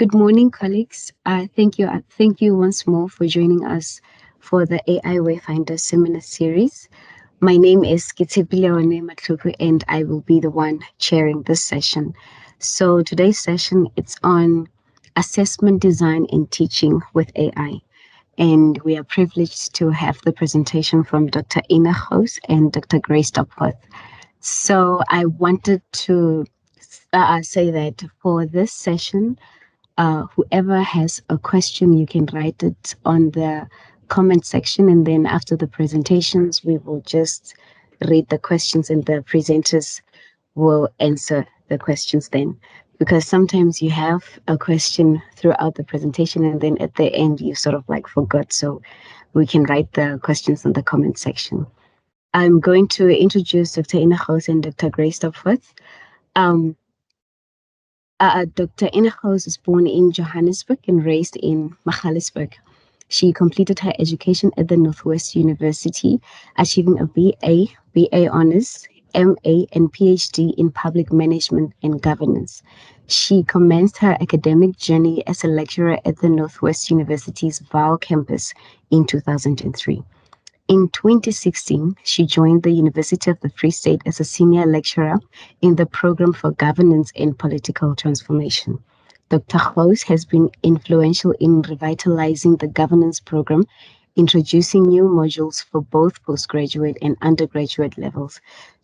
Good morning, colleagues. Thank you once more for joining us for the AI Wayfinder Seminar Series. My name is Kitsipilione Matlupu, and I will be the one chairing this session. So today's session, it's on assessment design and teaching with AI. And we are privileged to have the presentation from Dr. Ina Gouws and Dr. Grace Stopforth. So I wanted to say that for this session, whoever has a question, you can write it on the comment section. And then after the presentations, we will just read the questions and the presenters will answer the questions then. Because sometimes you have a question throughout the presentation and then at the end you sort of like forgot. So we can write the questions in the comment section. I'm going to introduce Dr. Ina Gouws and Dr. Grace Stopforth. Dr. Ina Gouws was born in Johannesburg and raised in Magaliesburg. She completed her education at the Northwest University, achieving a BA Honours, MA, and PhD in Public Management and Governance. She commenced her academic journey as a lecturer at the Northwest University's Vaal campus in 2003. In 2016, she joined the University of the Free State as a senior lecturer in the program for governance and political transformation. Dr. Gouws has been influential in revitalizing the governance program, introducing new modules for both postgraduate and undergraduate levels.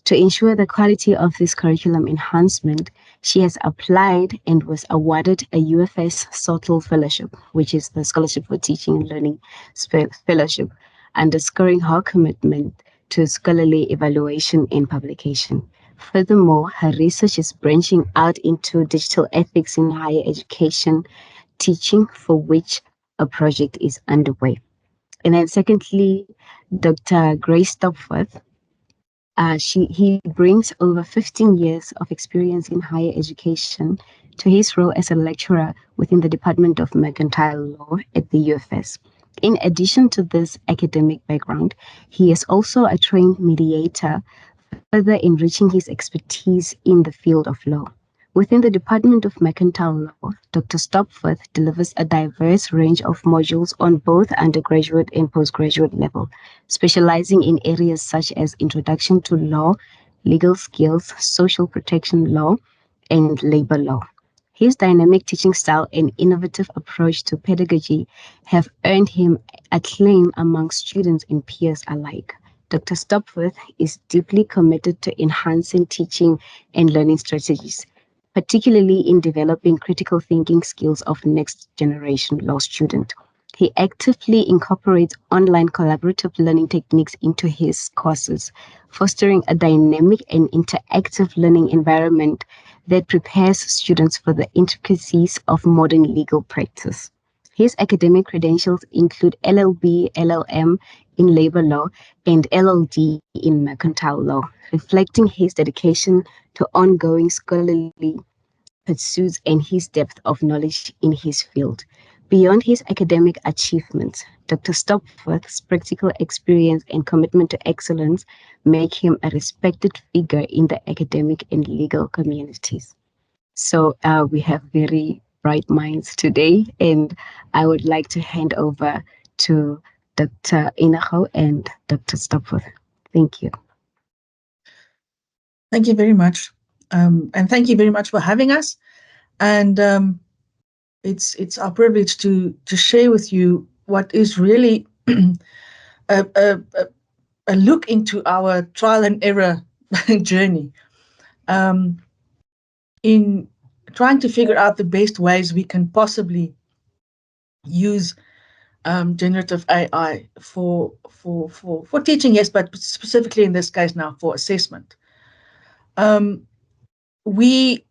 To ensure the quality of this curriculum enhancement, she has applied and was awarded a UFS SOTL Fellowship, which is the Scholarship for Teaching and Learning Fellowship, underscoring her commitment to scholarly evaluation and publication. Furthermore, her research is branching out into digital ethics in higher education teaching, for which a project is underway. And then secondly, Dr. Grace Stopforth. He brings over 15 years of experience in higher education to his role as a lecturer within the Department of Mercantile Law at the UFS. In addition to this academic background, he is also a trained mediator, further enriching his expertise in the field of law. Within the Department of Mercantile Law, Dr. Stopforth delivers a diverse range of modules on both undergraduate and postgraduate level, specializing in areas such as introduction to law, legal skills, social protection law, and labor law. His dynamic teaching style and innovative approach to pedagogy have earned him acclaim among students and peers alike. Dr. Stopforth is deeply committed to enhancing teaching and learning strategies, particularly in developing critical thinking skills of next generation law students. He actively incorporates online collaborative learning techniques into his courses, fostering a dynamic and interactive learning environment that prepares students for the intricacies of modern legal practice. His academic credentials include LLB, LLM in labor law, and LLD in mercantile law, reflecting his dedication to ongoing scholarly pursuits and his depth of knowledge in his field. Beyond his academic achievements, Dr. Stopforth's practical experience and commitment to excellence make him a respected figure in the academic and legal communities. So we have very bright minds today, and I would like to hand over to Dr. Ina Gouws and Dr. Stopforth. Thank you. Thank you very much. And thank you very much for having us. And it's our privilege to share with you what is really a look into our trial and error journey in trying to figure out the best ways we can possibly use generative AI for teaching, yes, but specifically in this case now for assessment. We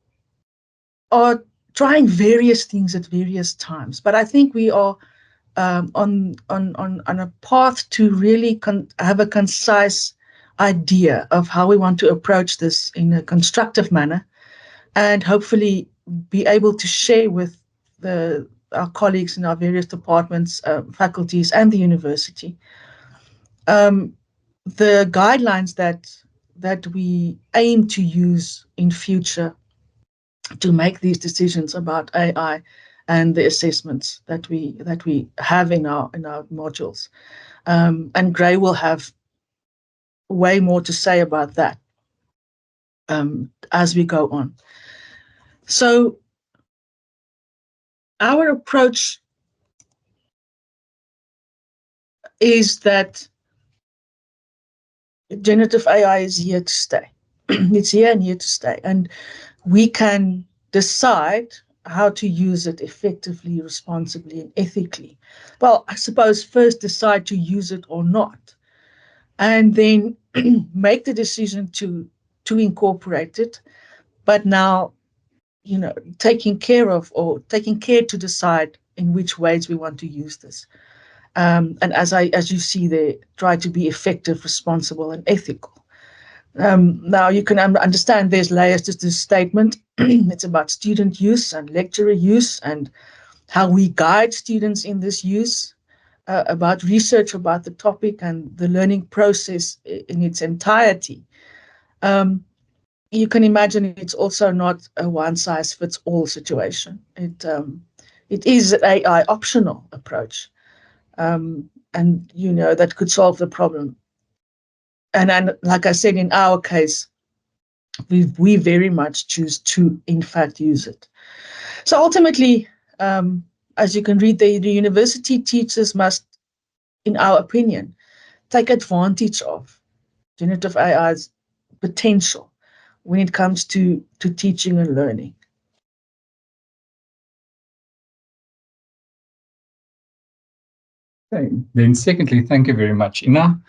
are trying various things at various times, but I think we are on a path to really have a concise idea of how we want to approach this in a constructive manner, and hopefully be able to share with our colleagues in our various departments, faculties, and the university the guidelines that we aim to use in future to make these decisions about AI and the assessments that we have in our modules. And Gray will have way more to say about that as we go on. So our approach is that generative AI is here to stay. It's here and here to stay. And we can decide how to use it effectively, responsibly, and ethically. Well, I suppose first decide to use it or not, and then make the decision to incorporate it. But now, taking care to decide in which ways we want to use this. And as you see there, try to be effective, responsible, and ethical. Now you can understand there's layers to this statement. It's about student use and lecturer use and how we guide students in this use, about research about the topic and the learning process in its entirety. You can imagine it's also not a one-size-fits-all situation. It is an AI optional approach, and that could solve the problem. And like I said, in our case, we very much choose to, in fact, use it. So ultimately, as you can read, the university teachers must, in our opinion, take advantage of generative AI's potential when it comes to teaching and learning. Okay. Then secondly, thank you very much, Ina.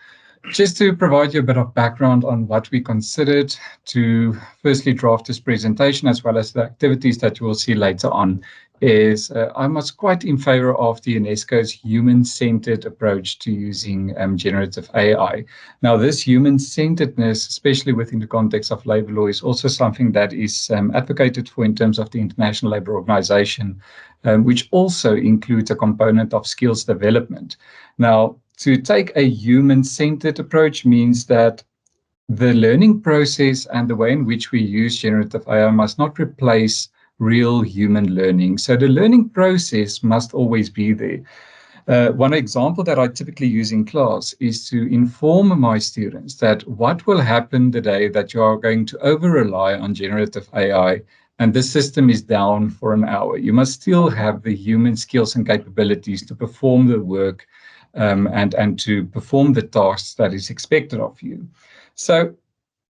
Just to provide you a bit of background on what we considered to firstly draft this presentation, as well as the activities that you will see later on, is I was quite in favor of the UNESCO's human-centered approach to using generative AI. Now, this human-centeredness, especially within the context of labor law, is also something that is advocated for in terms of the International Labour Organization, which also includes a component of skills development. Now, to take a human-centered approach means that the learning process and the way in which we use generative AI must not replace real human learning. So the learning process must always be there. One example that I typically use in class is to inform my students that what will happen the day that you are going to over-rely on generative AI and the system is down for an hour. You must still have the human skills and capabilities to perform the work and to perform the tasks that is expected of you. So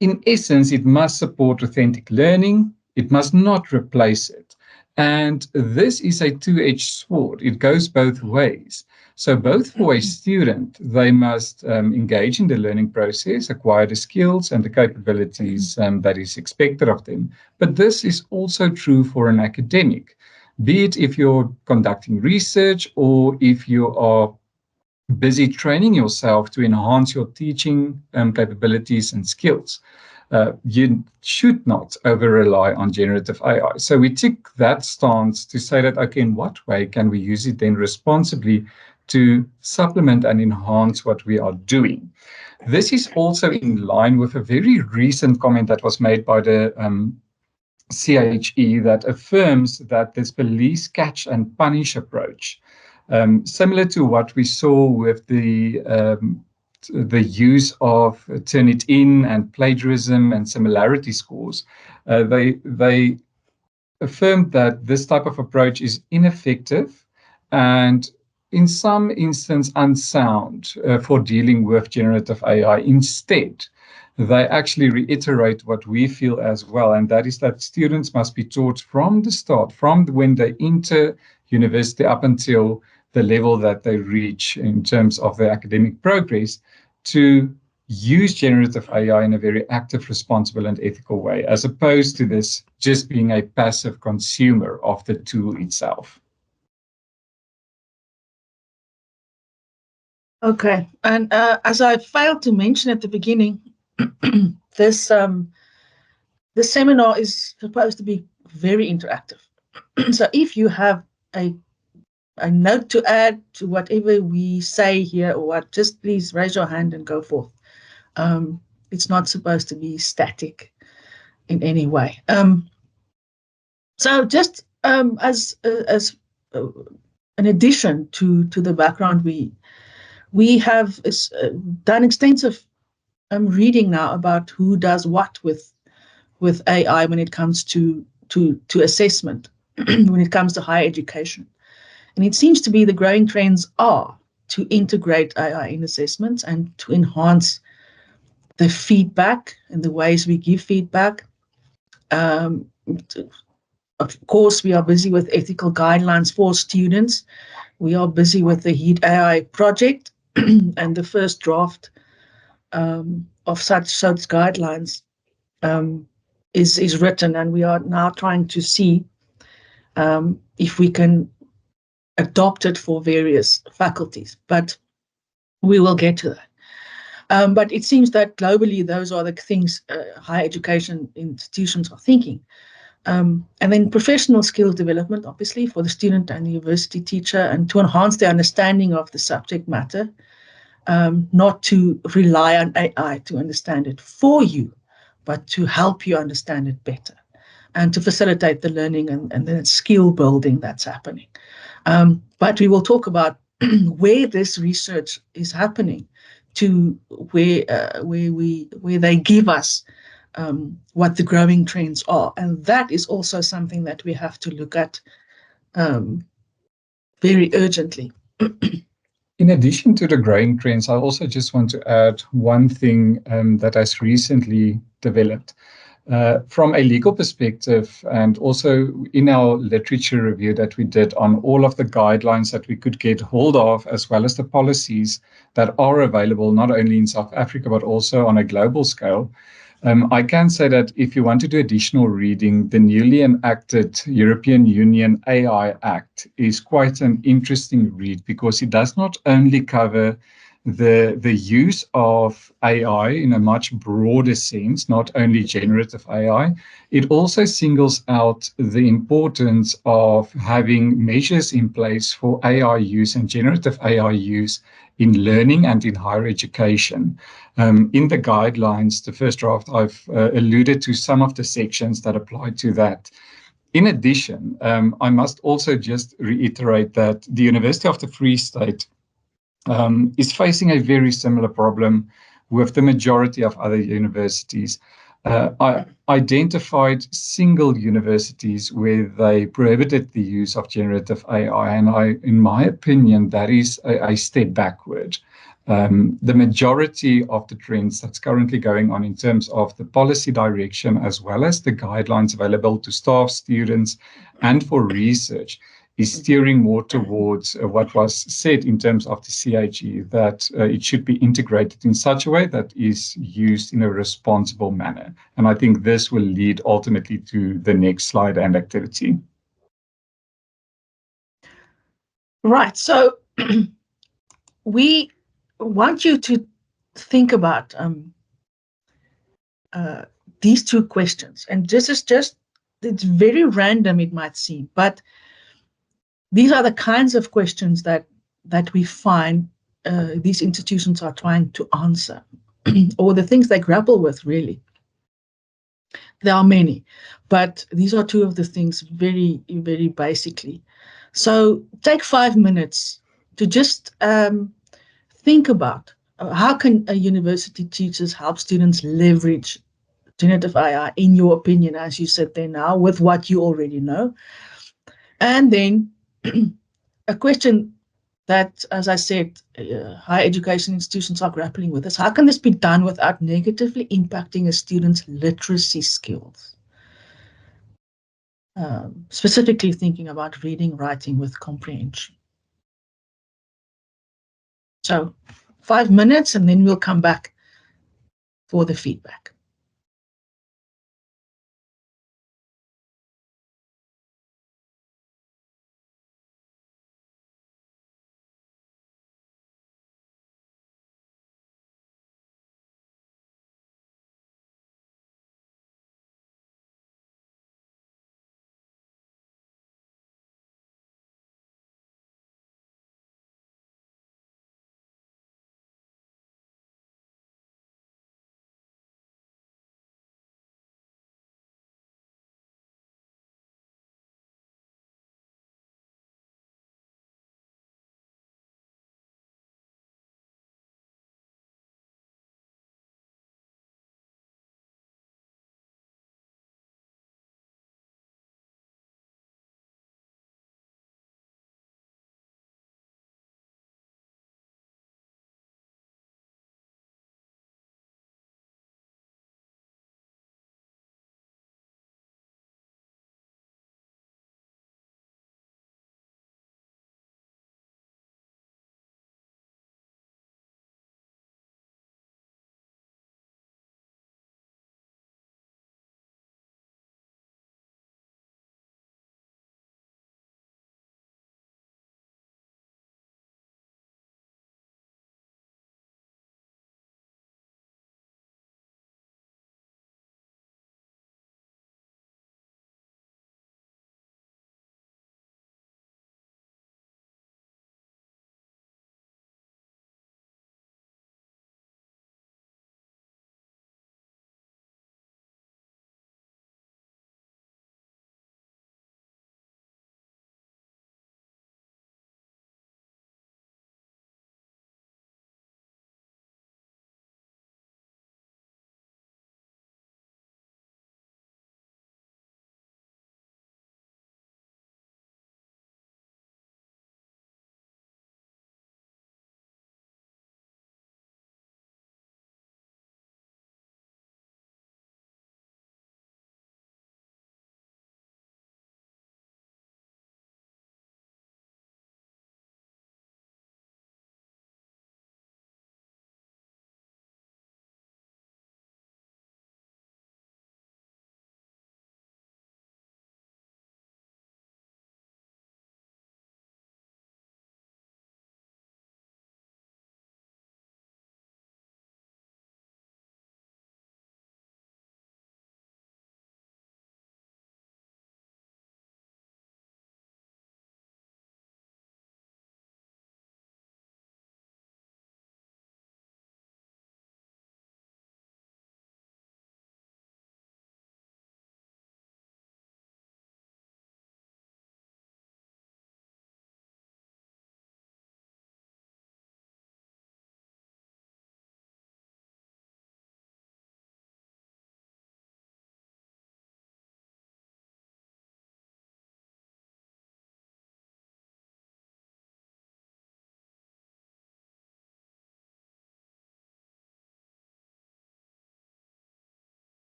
in essence, it must support authentic learning. It must not replace it. And this is a two-edged sword. It goes both ways. So both for a student, they must engage in the learning process, acquire the skills and the capabilities that is expected of them. But this is also true for an academic, be it if you're conducting research or if you are busy training yourself to enhance your teaching capabilities and skills. You should not over-rely on generative AI. So we took that stance to say that, okay, in what way can we use it then responsibly to supplement and enhance what we are doing? This is also in line with a very recent comment that was made by the CHE that affirms that this police catch and punish approach, similar to what we saw with the use of Turnitin and plagiarism and similarity scores, they affirmed that this type of approach is ineffective and in some instance unsound for dealing with generative AI. Instead, they actually reiterate what we feel as well, and that is that students must be taught from the start, from when they enter university up until the level that they reach in terms of their academic progress, to use generative AI in a very active, responsible, and ethical way, as opposed to this just being a passive consumer of the tool itself. Okay, and as I failed to mention at the beginning, this seminar is supposed to be very interactive. So if you have a note to add to whatever we say here or what, just please raise your hand and go forth. It's not supposed to be static in any way. So just as in addition to the background, we have done extensive reading now about who does what with AI when it comes to assessment, when it comes to higher education. And it seems to be the growing trends are to integrate AI in assessments and to enhance the feedback and the ways we give feedback. Um, of course, we are busy with ethical guidelines for students. We are busy with the HEAT AI project and the first draft of such guidelines is written, and we are now trying to see if we can adopt it for various faculties. But we will get to that. But it seems that globally, those are the things higher education institutions are thinking. And then professional skill development, obviously, for the student and the university teacher, and to enhance their understanding of the subject matter, not to rely on AI to understand it for you, but to help you understand it better and to facilitate the learning and the skill building that's happening. But we will talk about where this research is happening, to where they give us what the growing trends are, and that is also something that we have to look at very urgently. In addition to the growing trends, I also just want to add one thing that has recently developed. From a legal perspective, and also in our literature review that we did on all of the guidelines that we could get hold of, as well as the policies that are available not only in South Africa, but also on a global scale, I can say that if you want to do additional reading, the newly enacted European Union AI Act is quite an interesting read, because it does not only cover the use of AI in a much broader sense, not only generative AI, it also singles out the importance of having measures in place for AI use and generative AI use in learning and in higher education. In the guidelines, the first draft, I've alluded to some of the sections that apply to that. In addition, I must also just reiterate that the University of the Free State is facing a very similar problem with the majority of other universities. I identified single universities where they prohibited the use of generative AI, and in my opinion, that is a step backward. The majority of the trends that's currently going on in terms of the policy direction, as well as the guidelines available to staff, students, and for research, is steering more towards what was said in terms of the CHE, that it should be integrated in such a way that is used in a responsible manner. And I think this will lead ultimately to the next slide and activity. Right. So we want you to think about these two questions. And this is just, it's very random, it might seem, but these are the kinds of questions that we find these institutions are trying to answer, or the things they grapple with, really. There are many, but these are two of the things very, very basically. So take 5 minutes to just think about how can a university teachers help students leverage generative AI, in your opinion, as you said there now, with what you already know. And then a question that, as I said, higher education institutions are grappling with is, how can this be done without negatively impacting a student's literacy skills? Specifically thinking about reading, writing with comprehension. So 5 minutes, and then we'll come back for the feedback.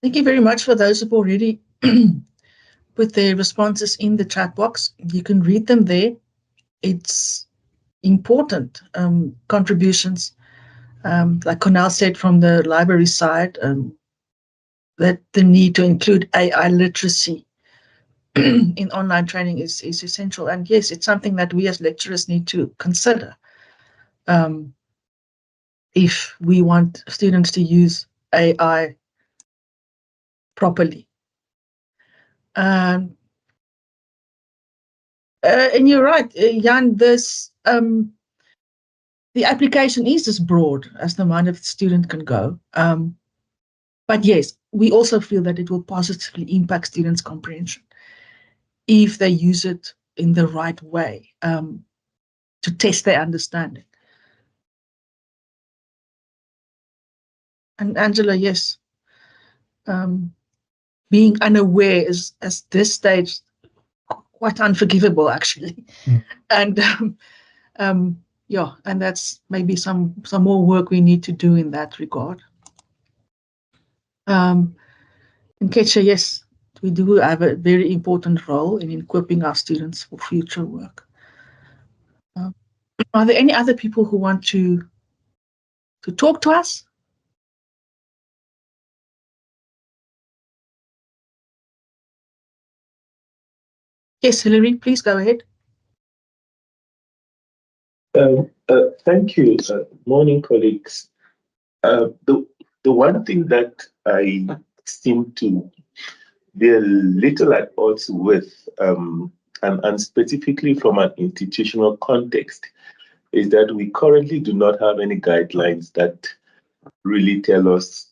Thank you very much for those who've already put their responses in the chat box. You can read them there. It's important contributions, like Cornell said from the library side, that the need to include AI literacy in online training is essential. And yes, it's something that we as lecturers need to consider if we want students to use AI properly. And you're right, Jan, this the application is as broad as the mind of the student can go. But yes, we also feel that it will positively impact students' comprehension if they use it in the right way to test their understanding. And Angela, yes, being unaware is, at this stage, quite unforgivable, actually. And yeah, and that's maybe some more work we need to do in that regard. And Ketcha, yes, we do have a very important role in equipping our students for future work. Are there any other people who want to talk to us? Yes, Hilary, please go ahead. Thank you. Morning, colleagues. The one thing that I seem to be a little at odds with, and specifically from an institutional context, is that we currently do not have any guidelines that really tell us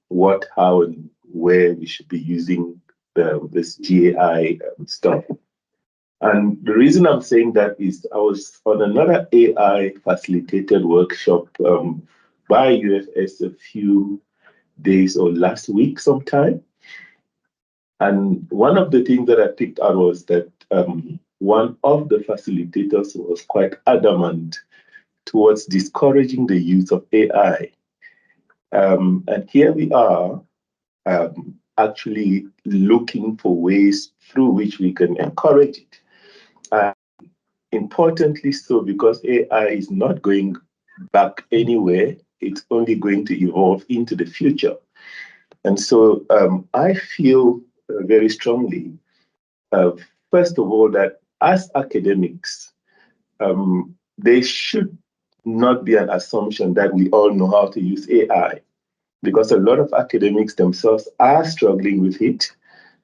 what, how, and where we should be using this GAI stuff. And the reason I'm saying that is I was on another AI facilitated workshop by UFS a few days or last week sometime. And one of the things that I picked out was that one of the facilitators was quite adamant towards discouraging the use of AI. And here we are actually looking for ways through which we can encourage it. Importantly so, because AI is not going back anywhere, it's only going to evolve into the future. And so I feel very strongly, first of all, that as academics, there should not be an assumption that we all know how to use AI, because a lot of academics themselves are struggling with it.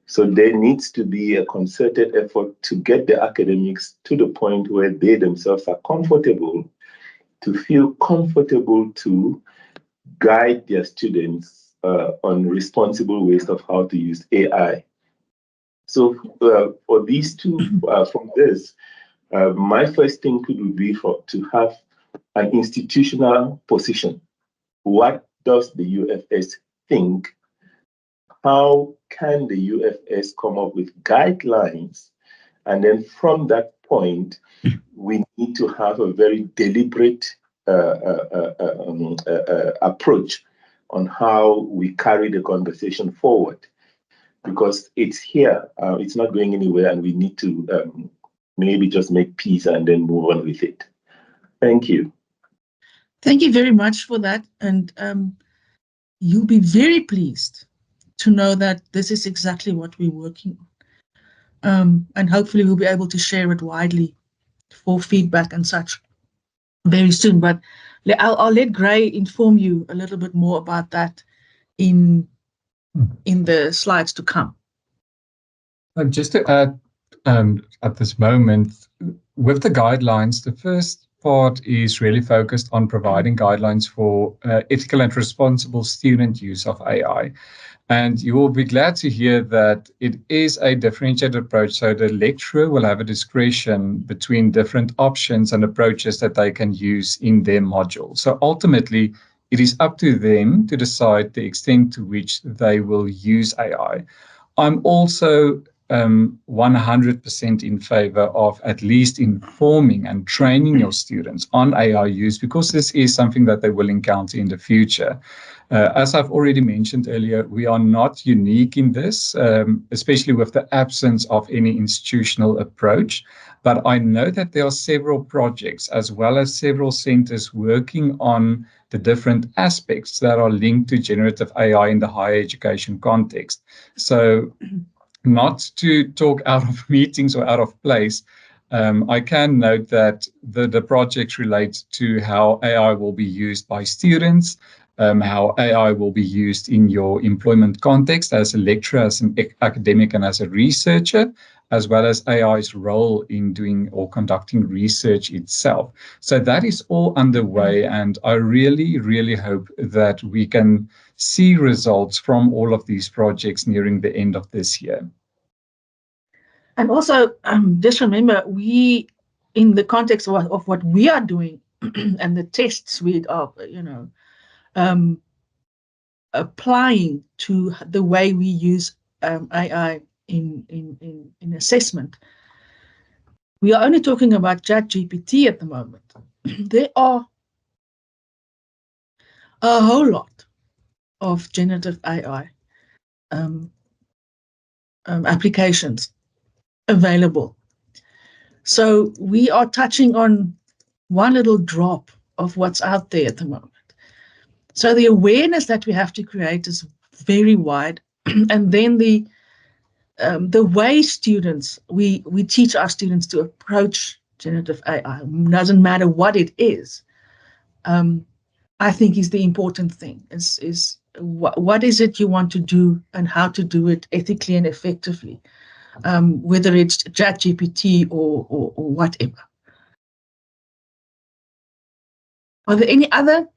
So there needs to be a concerted effort to get the academics to the point where they themselves are comfortable, to feel comfortable to guide their students on responsible ways of how to use AI. So for these two, from this, my first thing would be to have an institutional position. What does the UFS think? How can the UFS come up with guidelines? And then from that point, we need to have a very deliberate approach on how we carry the conversation forward. Because it's here, it's not going anywhere, and we need to maybe just make peace and then move on with it. Thank you. Thank you very much for that. And you'll be very pleased to know that this is exactly what we're working on. And hopefully we'll be able to share it widely for feedback and such very soon. But I'll let Gray inform you a little bit more about that in the slides to come. Just to add, at this moment, with the guidelines, the first part is really focused on providing guidelines for ethical and responsible student use of AI. And you will be glad to hear that it is a differentiated approach. So the lecturer will have a discretion between different options and approaches that they can use in their module. So ultimately, it is up to them to decide the extent to which they will use AI. I'm also 100% in favor of at least informing and training your students on AI use, because this is something that they will encounter in the future. As I've already mentioned earlier, we are not unique in this, especially with the absence of any institutional approach. But I know that there are several projects as well as several centers working on the different aspects that are linked to generative AI in the higher education context. So not to talk out of meetings or out of place, I can note that the project relates to how AI will be used by students, how AI will be used in your employment context as a lecturer, as an academic, and as a researcher, as well as AI's role in doing or conducting research itself. So that is all underway, and I really, really hope that we can see results from all of these projects nearing the end of this year. And also, just remember, we, in the context of what we are doing and the tests we are, applying to the way we use AI in assessment, we are only talking about ChatGPT at the moment. There are a whole lot of generative AI applications available. So we are touching on one little drop of what's out there at the moment. So the awareness that we have to create is very wide, and then the way students, we teach our students to approach generative AI, doesn't matter what it is, I think is the important thing, is what is it you want to do and how to do it ethically and effectively, whether it's ChatGPT or whatever. Are there any other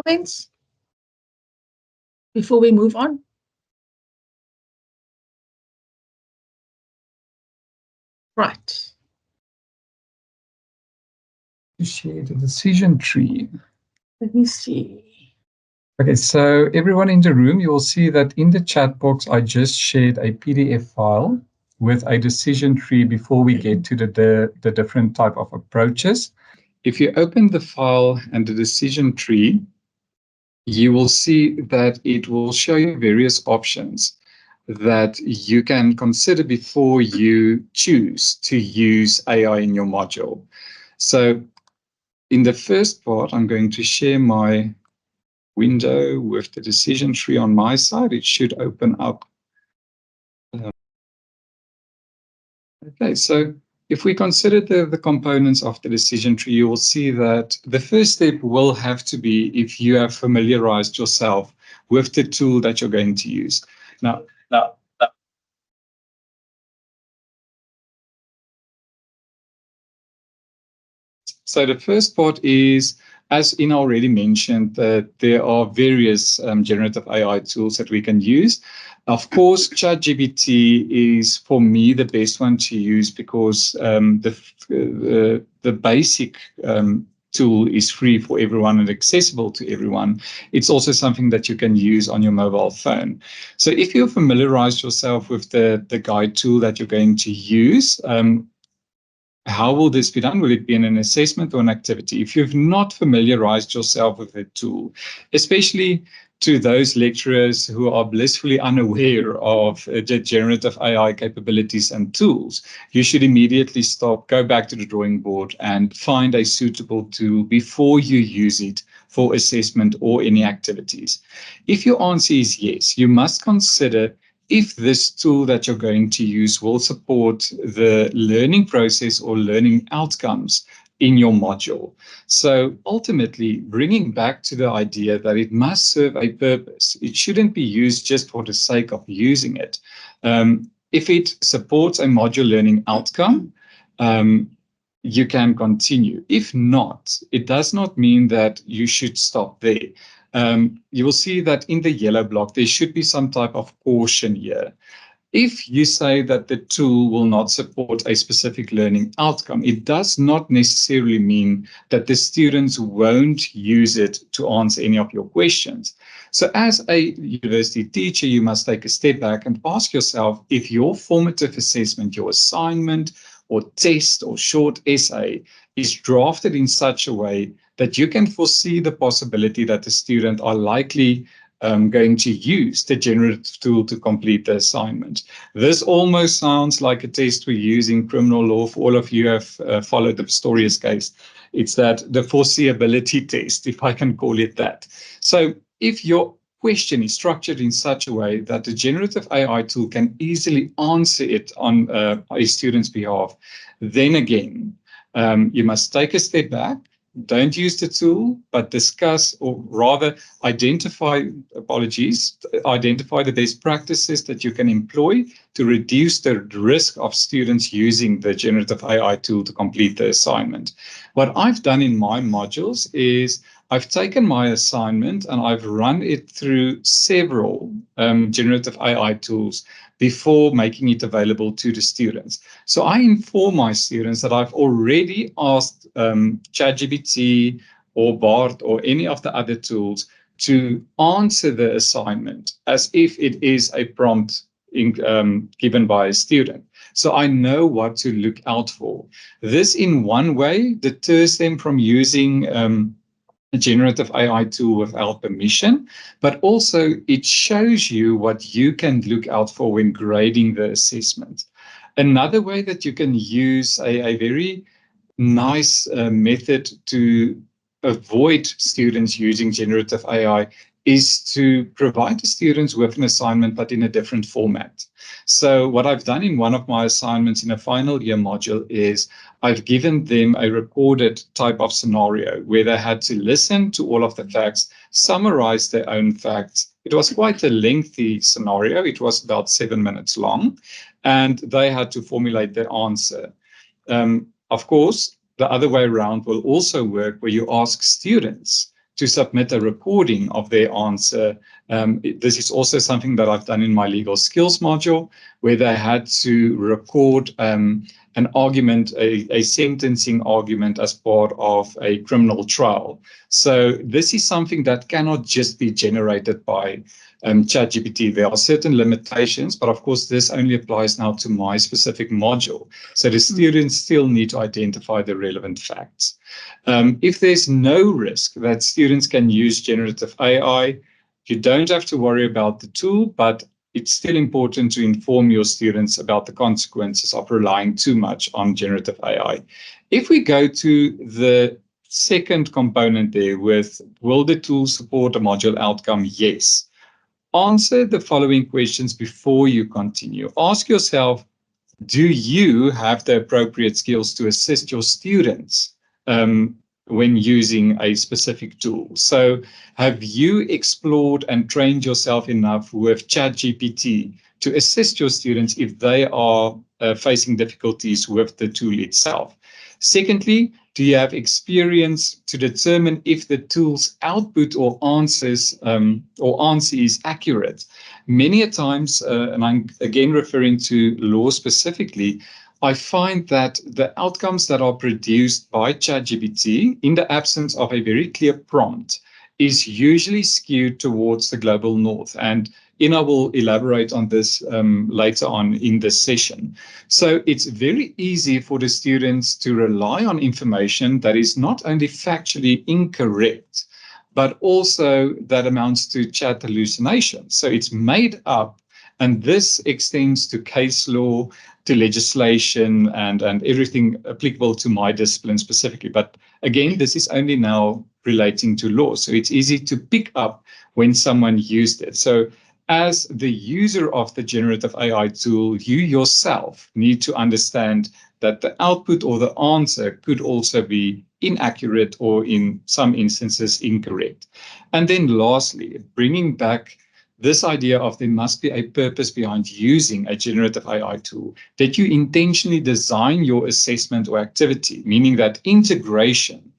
comments before we move on? Right. To share the decision tree. Let me see. Okay, so everyone in the room, you will see that in the chat box, I just shared a PDF file with a decision tree before we get to the different type of approaches. If you open the file and the decision tree, you will see that it will show you various options that you can consider before you choose to use AI in your module. So in the first part, I'm going to share my window with the decision tree on my side. It should open up. Okay, so if we consider the components of the decision tree, you will see that the first step will have to be if you have familiarized yourself with the tool that you're going to use. Now, so the first part is, as Ina already mentioned, that there are various generative AI tools that we can use. Of course, ChatGPT is, for me, the best one to use because the basic tool is free for everyone and accessible to everyone. It's also something that you can use on your mobile phone. So if you familiarize yourself with the guide tool that you're going to use, how will this be done? Will it be in an assessment or an activity? If you've not familiarized yourself with the tool, especially to those lecturers who are blissfully unaware of generative AI capabilities and tools, you should immediately stop, go back to the drawing board and find a suitable tool before you use it for assessment or any activities. If your answer is yes, you must consider if this tool that you're going to use will support the learning process or learning outcomes in your module. So ultimately, bringing back to the idea that it must serve a purpose. It shouldn't be used just for the sake of using it. If it supports a module learning outcome, you can continue. If not, it does not mean that you should stop there. You will see that in the yellow block, there should be some type of caution here. If you say that the tool will not support a specific learning outcome, it does not necessarily mean that the students won't use it to answer any of your questions. So as a university teacher, you must take a step back and ask yourself if your formative assessment, your assignment or test or short essay is drafted in such a way that you can foresee the possibility that the student are likely going to use the generative tool to complete the assignment. This almost sounds like a test we use in criminal law. For all of you who have followed the Pistorius case, it's that the foreseeability test, if I can call it that. So if your question is structured in such a way that the generative AI tool can easily answer it on a student's behalf, then again, you must take a step back. Don't use the tool, but discuss, or rather identify the best practices that you can employ to reduce the risk of students using the generative AI tool to complete the assignment. What I've done in my modules is I've taken my assignment and I've run it through several generative AI tools before making it available to the students. So I inform my students that I've already asked ChatGPT or BART or any of the other tools to answer the assignment as if it is a prompt given by a student. So I know what to look out for. This in one way deters them from using a generative AI tool without permission, but also it shows you what you can look out for when grading the assessment. Another way that you can use a very nice method to avoid students using generative AI is to provide the students with an assignment, but in a different format. So what I've done in one of my assignments in a final year module is I've given them a recorded type of scenario where they had to listen to all of the facts, summarize their own facts. It was quite a lengthy scenario. It was about 7 minutes long, and they had to formulate their answer. Of course, the other way around will also work, where you ask students to submit a recording of their answer. This is also something that I've done in my legal skills module, where they had to record an argument, a sentencing argument as part of a criminal trial. So this is something that cannot just be generated by ChatGPT. There are certain limitations, but of course, this only applies now to my specific module. So the students still need to identify the relevant facts. If there's no risk that students can use generative AI, you don't have to worry about the tool, but it's still important to inform your students about the consequences of relying too much on generative AI. If we go to the second component there with, will the tool support a module outcome? Yes. Answer the following questions before you continue. Ask yourself, do you have the appropriate skills to assist your students when using a specific tool? So have you explored and trained yourself enough with ChatGPT to assist your students if they are facing difficulties with the tool itself? Secondly, do you have experience to determine if the tool's output or answer is accurate? Many a times, and I'm again referring to law specifically, I find that the outcomes that are produced by ChatGPT in the absence of a very clear prompt is usually skewed towards the global north. And Ina will elaborate on this later on in this session. So it's very easy for the students to rely on information that is not only factually incorrect, but also that amounts to chat hallucination. So it's made up, and this extends to case law, to legislation, and everything applicable to my discipline specifically. But again, this is only now relating to law. So it's easy to pick up when someone used it. So as the user of the generative AI tool, you yourself need to understand that the output or the answer could also be inaccurate or in some instances incorrect. And then lastly, bringing back this idea of there must be a purpose behind using a generative AI tool, that you intentionally design your assessment or activity, meaning that integration.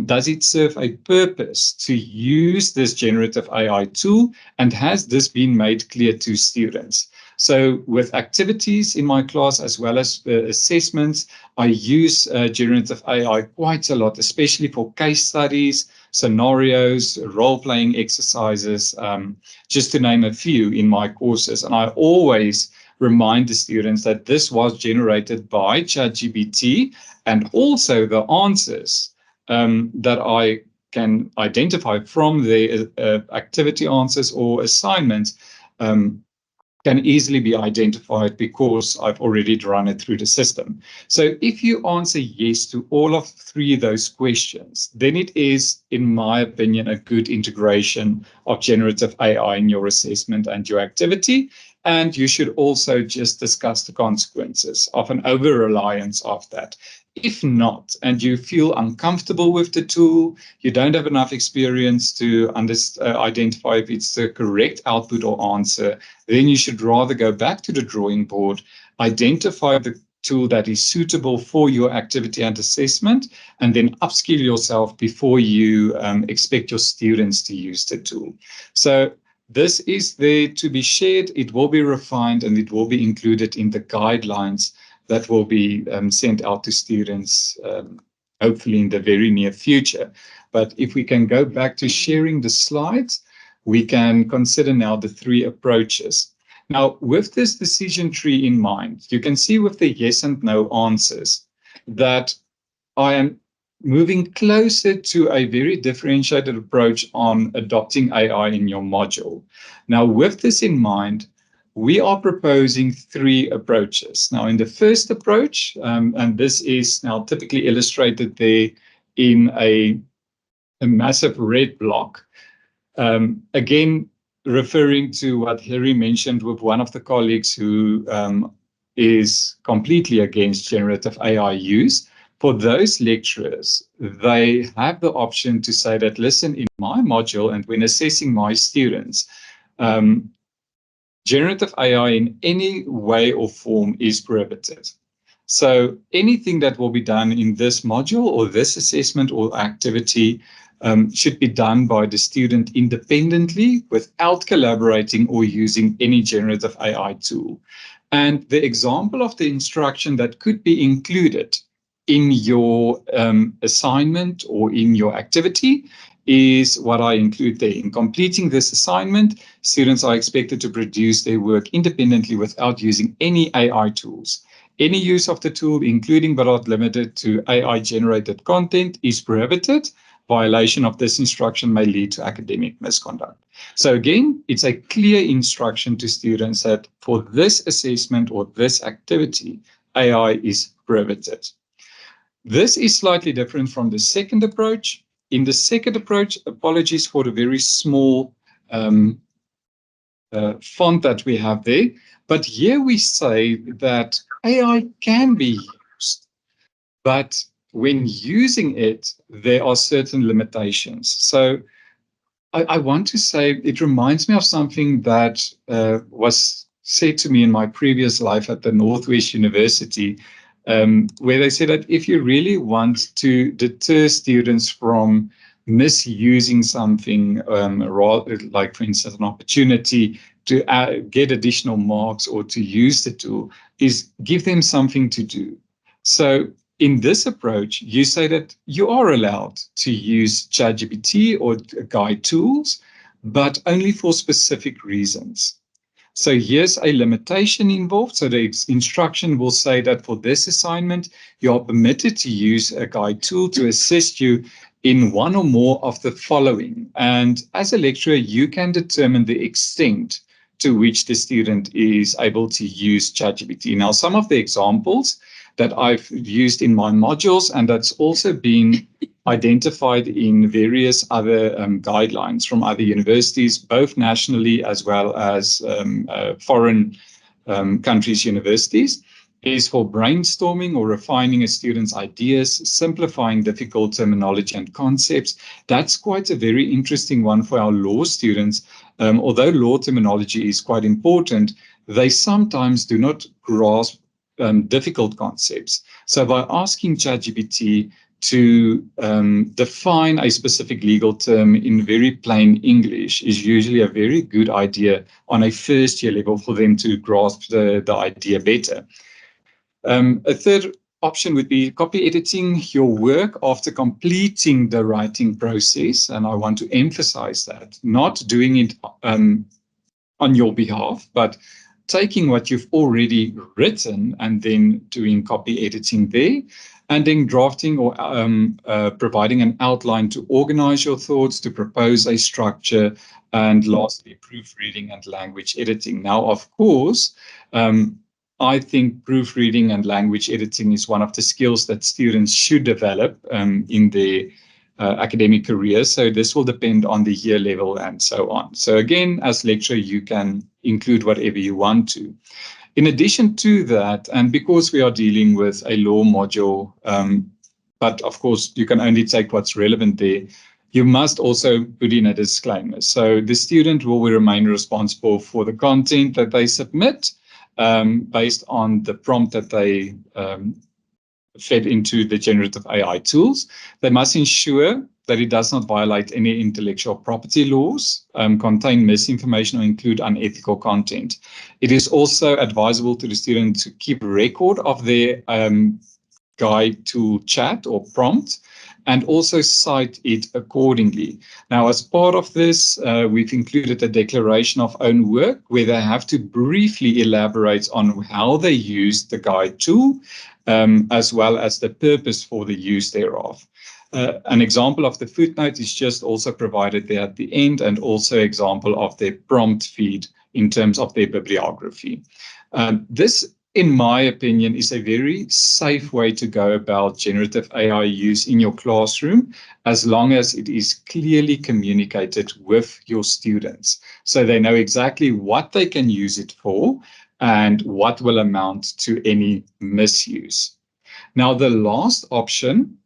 Does it serve a purpose to use this generative AI tool, and has this been made clear to students? So with activities in my class as well as assessments, I use generative AI quite a lot, especially for case studies, scenarios, role-playing exercises, just to name a few in my courses. And I always remind the students that this was generated by ChatGPT, and also the answers that I can identify from their activity answers or assignments can easily be identified because I've already run it through the system. So if you answer yes to all of three of those questions, then it is, in my opinion, a good integration of generative AI in your assessment and your activity. And you should also just discuss the consequences of an over-reliance of that. If not, and you feel uncomfortable with the tool, you don't have enough experience to identify if it's the correct output or answer, then you should rather go back to the drawing board, identify the tool that is suitable for your activity and assessment, and then upskill yourself before you expect your students to use the tool. So this is there to be shared. It will be refined and it will be included in the guidelines that will be sent out to students, hopefully in the very near future. But if we can go back to sharing the slides, we can consider now the three approaches. Now, with this decision tree in mind, you can see with the yes and no answers that I am moving closer to a very differentiated approach on adopting AI in your module. Now, with this in mind, we are proposing three approaches. Now, in the first approach, and this is now typically illustrated there in a massive red block, again, referring to what Harry mentioned with one of the colleagues who is completely against generative AI use. For those lecturers, they have the option to say that, listen, in my module and when assessing my students, generative AI in any way or form is prohibited. So anything that will be done in this module or this assessment or activity should be done by the student independently without collaborating or using any generative AI tool. And the example of the instruction that could be included in your assignment or in your activity is what I include there. In completing this assignment, students are expected to produce their work independently without using any AI tools. Any use of the tool, including but not limited to AI-generated content, is prohibited. Violation of this instruction may lead to academic misconduct. So again, it's a clear instruction to students that for this assessment or this activity, AI is prohibited. This is slightly different from the second approach. In the second approach, apologies for the very small font that we have there, but here we say that AI can be used, but when using it, there are certain limitations. So I want to say it reminds me of something that was said to me in my previous life at the Northwest University, where they said that if you really want to deter students from misusing something, like, for instance, an opportunity to get additional marks or to use the tool, is give them something to do. So in this approach, you say that you are allowed to use ChatGPT or guide tools, but only for specific reasons. So here's a limitation involved. So the instruction will say that for this assignment, you are permitted to use a guide tool to assist you in one or more of the following. And as a lecturer, you can determine the extent to which the student is able to use ChatGPT. Now, some of the examples that I've used in my modules, and that's also been identified in various other guidelines from other universities, both nationally as well as foreign countries' universities, is for brainstorming or refining a student's ideas, simplifying difficult terminology and concepts. That's quite a very interesting one for our law students. Although law terminology is quite important, they sometimes do not grasp difficult concepts. So by asking ChatGPT to define a specific legal term in very plain English is usually a very good idea on a first year level for them to grasp the idea better. A third option would be copy editing your work after completing the writing process. And I want to emphasize that, not doing it on your behalf, but taking what you've already written and then doing copy editing there. And then drafting or providing an outline to organize your thoughts, to propose a structure, and lastly, proofreading and language editing. Now, of course, I think proofreading and language editing is one of the skills that students should develop in their academic career. So this will depend on the year level and so on. So again, as lecturer, you can include whatever you want to. In addition to that, and because we are dealing with a law module, but of course you can only take what's relevant there, you must also put in a disclaimer. So the student will remain responsible for the content that they submit based on the prompt that they fed into the generative AI tools. They must ensure that it does not violate any intellectual property laws, contain misinformation, or include unethical content. It is also advisable to the student to keep record of their guide tool chat or prompt, and also cite it accordingly. Now, as part of this, we've included a declaration of own work where they have to briefly elaborate on how they use the guide tool, as well as the purpose for the use thereof. An example of the footnote is just also provided there at the end, and also example of their prompt feed in terms of their bibliography. This, in my opinion, is a very safe way to go about generative AI use in your classroom, as long as it is clearly communicated with your students, so they know exactly what they can use it for and what will amount to any misuse. Now, the last option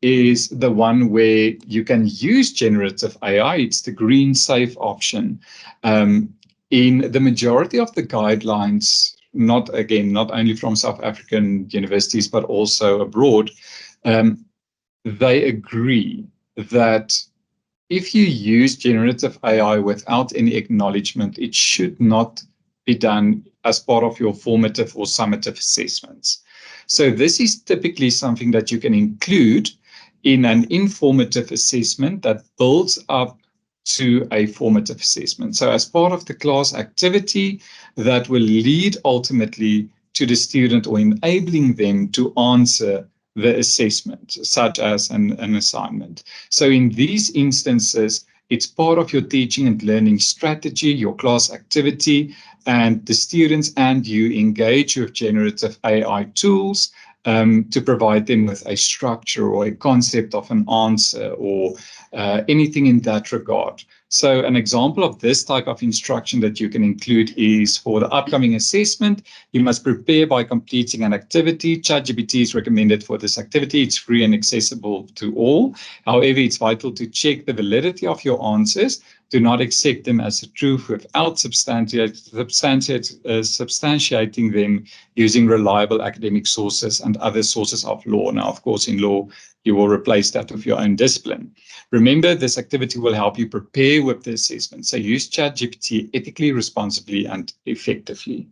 is the one where you can use generative AI. It's the green safe option. In the majority of the guidelines, not only from South African universities, but also abroad, they agree that if you use generative AI without any acknowledgement, it should not be done as part of your formative or summative assessments. So this is typically something that you can include in an informative assessment that builds up to a formative assessment. So as part of the class activity, that will lead ultimately to the student or enabling them to answer the assessment, such as an assignment. So in these instances, it's part of your teaching and learning strategy, your class activity, and the students and you engage with generative AI tools to provide them with a structure or a concept of an answer or anything in that regard. So an example of this type of instruction that you can include is for the upcoming assessment, you must prepare by completing an activity. ChatGPT is recommended for this activity. It's free and accessible to all. However, it's vital to check the validity of your answers. Do not accept them as a truth without substantiating them using reliable academic sources and other sources of law. Now, of course, in law, you will replace that with your own discipline. Remember, this activity will help you prepare with the assessment. So use ChatGPT ethically, responsibly, and effectively.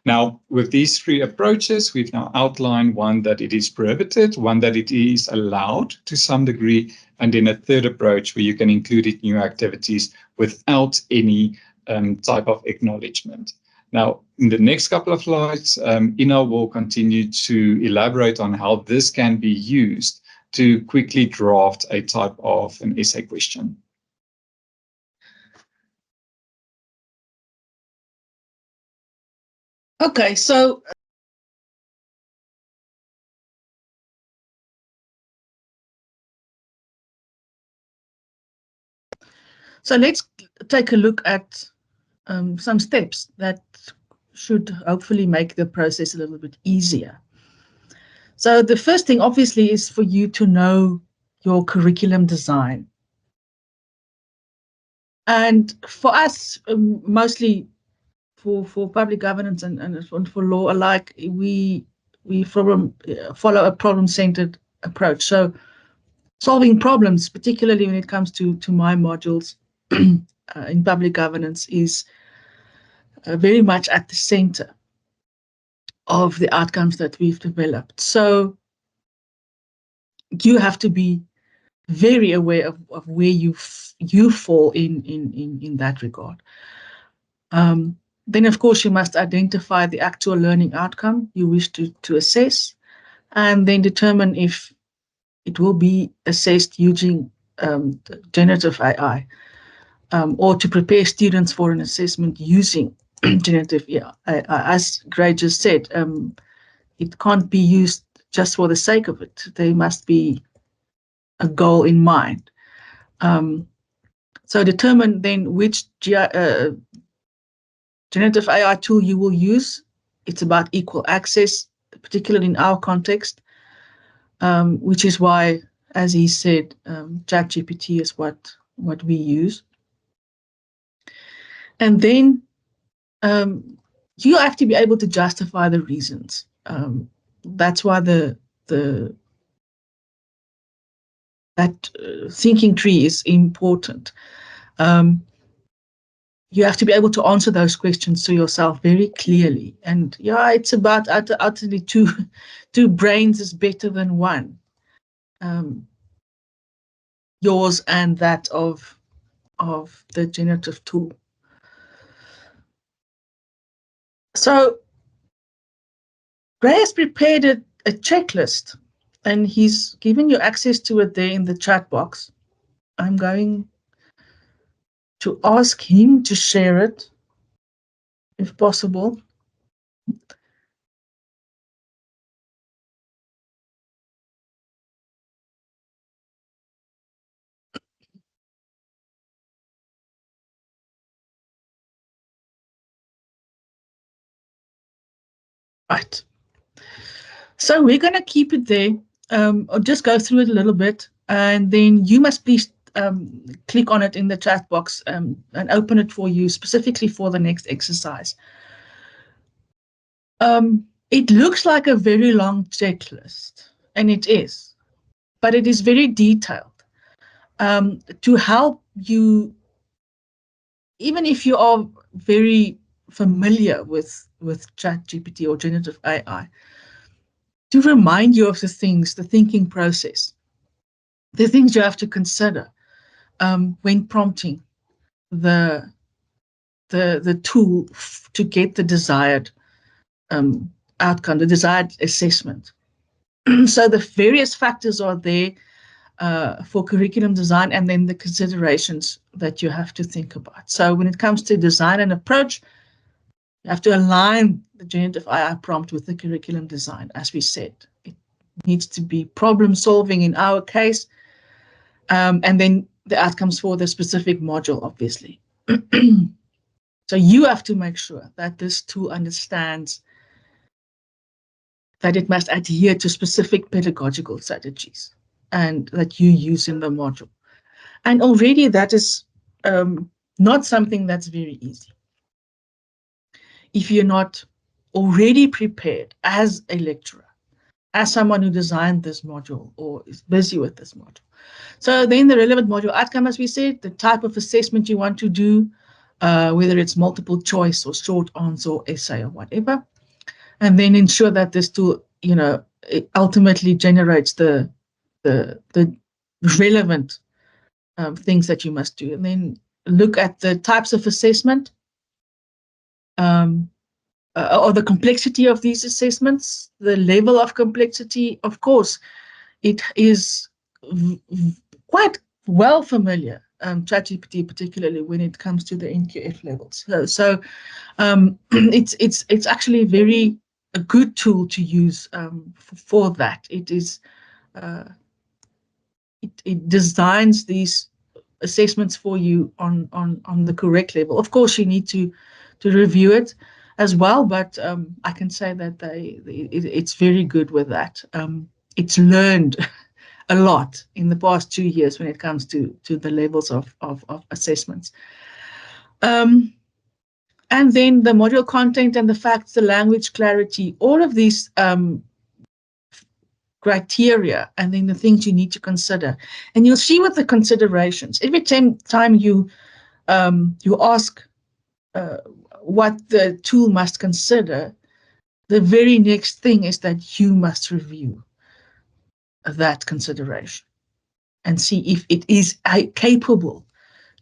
Now, with these three approaches, we've now outlined one that it is prohibited, one that it is allowed to some degree, and then a third approach where you can include it in your activities without any type of acknowledgement. Now, in the next couple of slides, Ina will continue to elaborate on how this can be used to quickly draft a type of an essay question. Okay, so let's take a look at some steps that should hopefully make the process a little bit easier. So the first thing, obviously, is for you to know your curriculum design. And for us, mostly for public governance and for law alike, we follow a problem-centered approach. So solving problems, particularly when it comes to my modules in public governance, is very much at the center of the outcomes that we've developed. So you have to be very aware of where you fall in that regard. Then, of course, you must identify the actual learning outcome you wish to assess. and then determine if it will be assessed using generative AI, or to prepare students for an assessment using generative AI. As Gray just said, it can't be used just for the sake of it. There must be a goal in mind. So determine then which generative AI tool you will use. It's about equal access, particularly in our context, which is why, as he said, ChatGPT is what we use. And then you have to be able to justify the reasons. That's why that thinking tree is important. You have to be able to answer those questions to yourself very clearly. And yeah, it's about utterly two brains is better than one. Yours and that of the generative tool. So Gray has prepared a checklist, and he's given you access to it there in the chat box. I'm going to ask him to share it, if possible. Right. So we're going to keep it there. I'll just go through it a little bit, and then you must please click on it in the chat box and open it for you specifically for the next exercise. It looks like a very long checklist, and it is, but it is very detailed to help you, even if you are very familiar with ChatGPT or generative AI, to remind you of the things, the thinking process, the things you have to consider when prompting the tool to get the desired outcome, the desired assessment. So the various factors are there for curriculum design, and then the considerations that you have to think about. So when it comes to design and approach, you have to align the generative AI prompt with the curriculum design. As we said, it needs to be problem solving in our case, and then the outcomes for the specific module, obviously. So you have to make sure that this tool understands that it must adhere to specific pedagogical strategies and that you use in the module. And already that is not something that's very easy. If you're not already prepared as a lecturer, as someone who designed this module or is busy with this module. So then the relevant module outcome, as we said, the type of assessment you want to do, whether it's multiple choice or short answer or essay or whatever, and then ensure that this tool, it ultimately generates the relevant things that you must do. And then look at the types of assessment, or the complexity of these assessments, the level of complexity. Of course, it is quite well familiar, ChatGPT, particularly when it comes to the NQF levels. So it's actually very a good tool to use for that. It is it designs these assessments for you on the correct level. Of course, you need to review it as well, but I can say that it's very good with that. It's learned a lot in the past 2 years when it comes to the levels of assessments. And then the module content and the facts, the language clarity, all of these criteria, and then the things you need to consider. And you'll see with the considerations, every time you ask what the tool must consider, the very next thing is that you must review that consideration and see if it is capable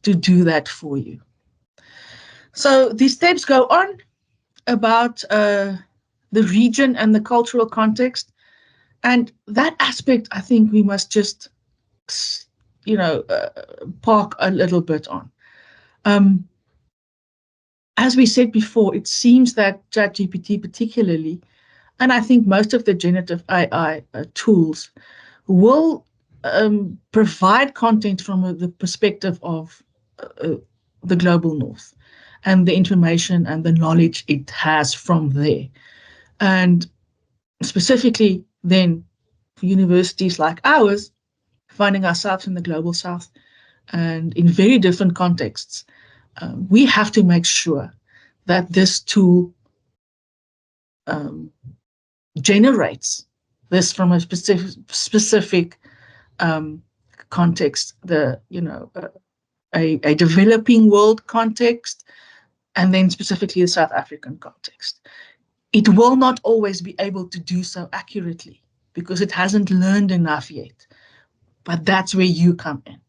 to do that for you. So these steps go on about the region and the cultural context. And that aspect, I think we must just, park a little bit on. As we said before, it seems that ChatGPT particularly, and I think most of the generative AI tools, will provide content from the perspective of the global north and the information and the knowledge it has from there. And specifically then for universities like ours, finding ourselves in the global south and in very different contexts, we have to make sure that this tool generates this from a specific context, a developing world context, and then specifically the South African context. It will not always be able to do so accurately because it hasn't learned enough yet. But that's where you come in.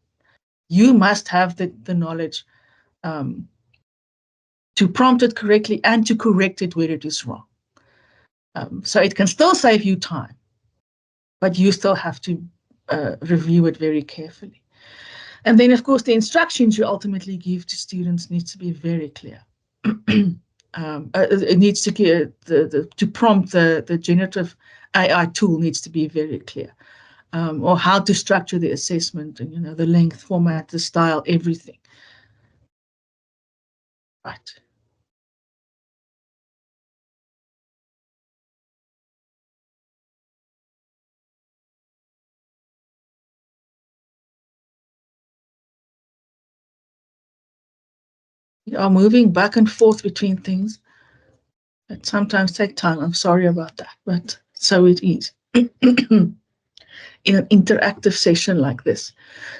You must have the knowledge to prompt it correctly and to correct it where it is wrong. So it can still save you time, but you still have to review it very carefully. And then, of course, the instructions you ultimately give to students needs to be very clear. It needs to get to prompt the generative AI tool needs to be very clear, or how to structure the assessment and the length, format, the style, everything. Right. We are moving back and forth between things that sometimes take time. I'm sorry about that, but so it is in an interactive session like this.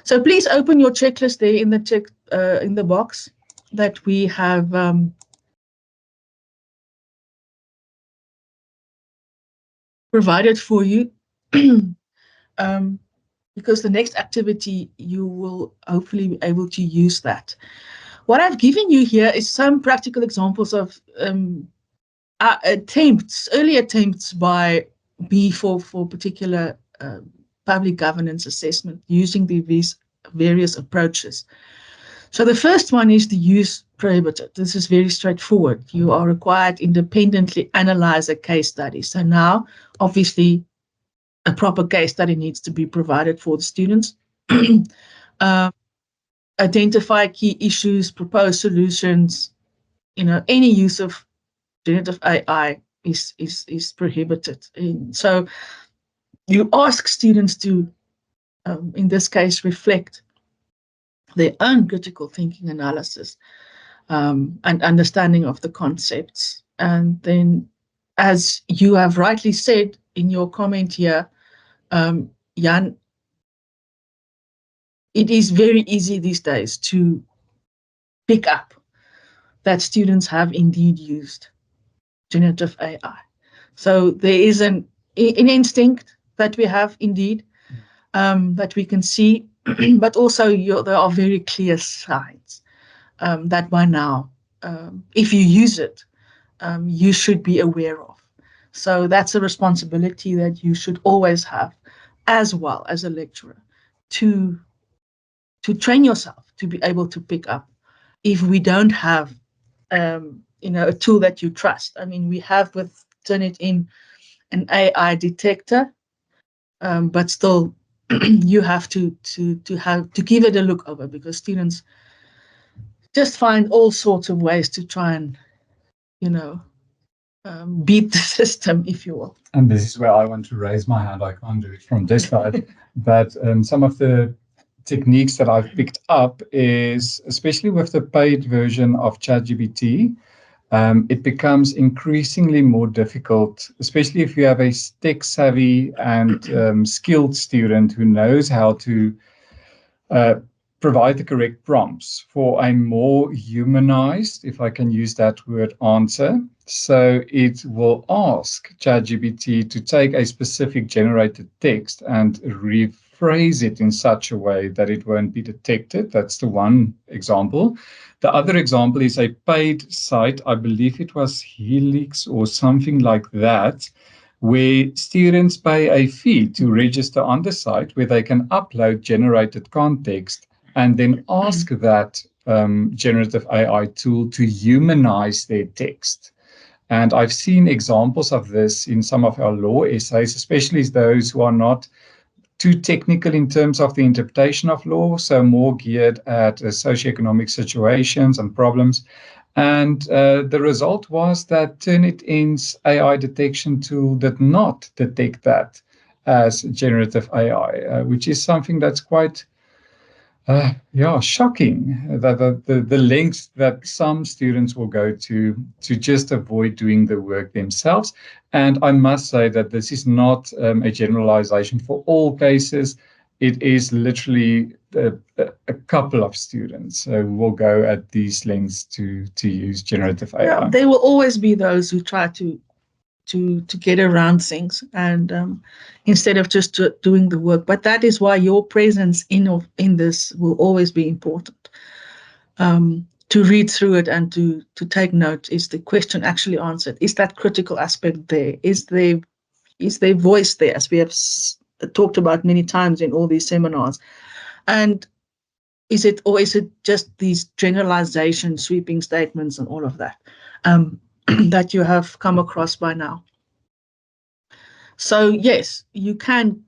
So please open your checklist there in the box that we have provided for you. Because the next activity you will hopefully be able to use that. What I've given you here is some practical examples of early attempts by me for particular public governance assessment using these various approaches. So the first one is the use prohibited. This is very straightforward. You are required independently analyze a case study. So now, obviously, a proper case study needs to be provided for the students. Identify key issues, propose solutions. Any use of generative AI is prohibited. And so you ask students to, in this case, reflect their own critical thinking analysis and understanding of the concepts. And then, as you have rightly said in your comment here, Jan, it is very easy these days to pick up that students have indeed used generative AI. So there is an instinct that we have indeed, that we can see, but also there are very clear signs that by now, if you use it, you should be aware of. So that's a responsibility that you should always have, as well as a lecturer, to train yourself to be able to pick up. If we don't have, a tool that you trust. I mean, we have with Turnitin an AI detector, but still, you have to give it a look over, because students just find all sorts of ways to try and, beat the system, if you will. And this is where I want to raise my hand. I can't do it from this side, but some of the techniques that I've picked up is, especially with the paid version of ChatGPT, it becomes increasingly more difficult, especially if you have a tech-savvy and skilled student who knows how to provide the correct prompts for a more humanized, if I can use that word, answer. So it will ask ChatGPT to take a specific generated text and rephrase it in such a way that it won't be detected. That's the one example. The other example is a paid site. I believe it was Helix or something like that, where students pay a fee to register on the site where they can upload generated context and then ask that generative AI tool to humanize their text. And I've seen examples of this in some of our law essays, especially those who are not too technical in terms of the interpretation of law, so more geared at socioeconomic situations and problems. And the result was that Turnitin's AI detection tool did not detect that as generative AI, which is something that's quite shocking, that the lengths that some students will go to just avoid doing the work themselves. And I must say that this is not a generalization for all cases. It is literally a couple of students who will go at these lengths to use generative AI. Yeah, there will always be those who try to get around things, and instead of just doing the work. But that is why your presence in this will always be important. To read through it and to take note: is the question actually answered? Is that critical aspect there? Is their voice there, as we have talked about many times in all these seminars? And is it just these generalization, sweeping statements, and all of that that you have come across by now? So yes, you can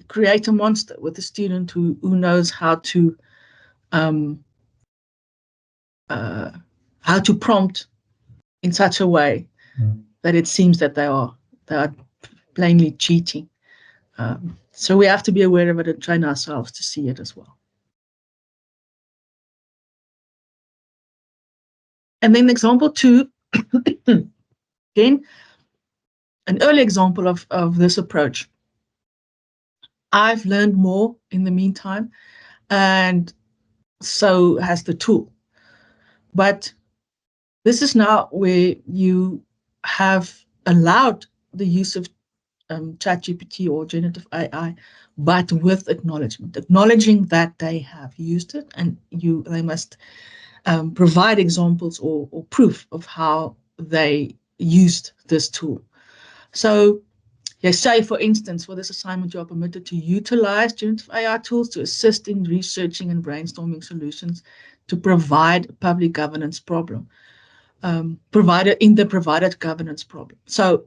create a monster with a student who knows how to prompt in such a way that it seems that they are plainly cheating. So we have to be aware of it and train ourselves to see it as well. And then example 2, again, an early example of this approach. I've learned more in the meantime, and so has the tool. But this is now where you have allowed the use of ChatGPT or generative AI, but with acknowledging that they have used it, and they must provide examples or proof of how they used this tool. So say, for instance, for this assignment, you are permitted to utilize generative AI tools to assist in researching and brainstorming solutions to provide public governance problem, provided governance problem. So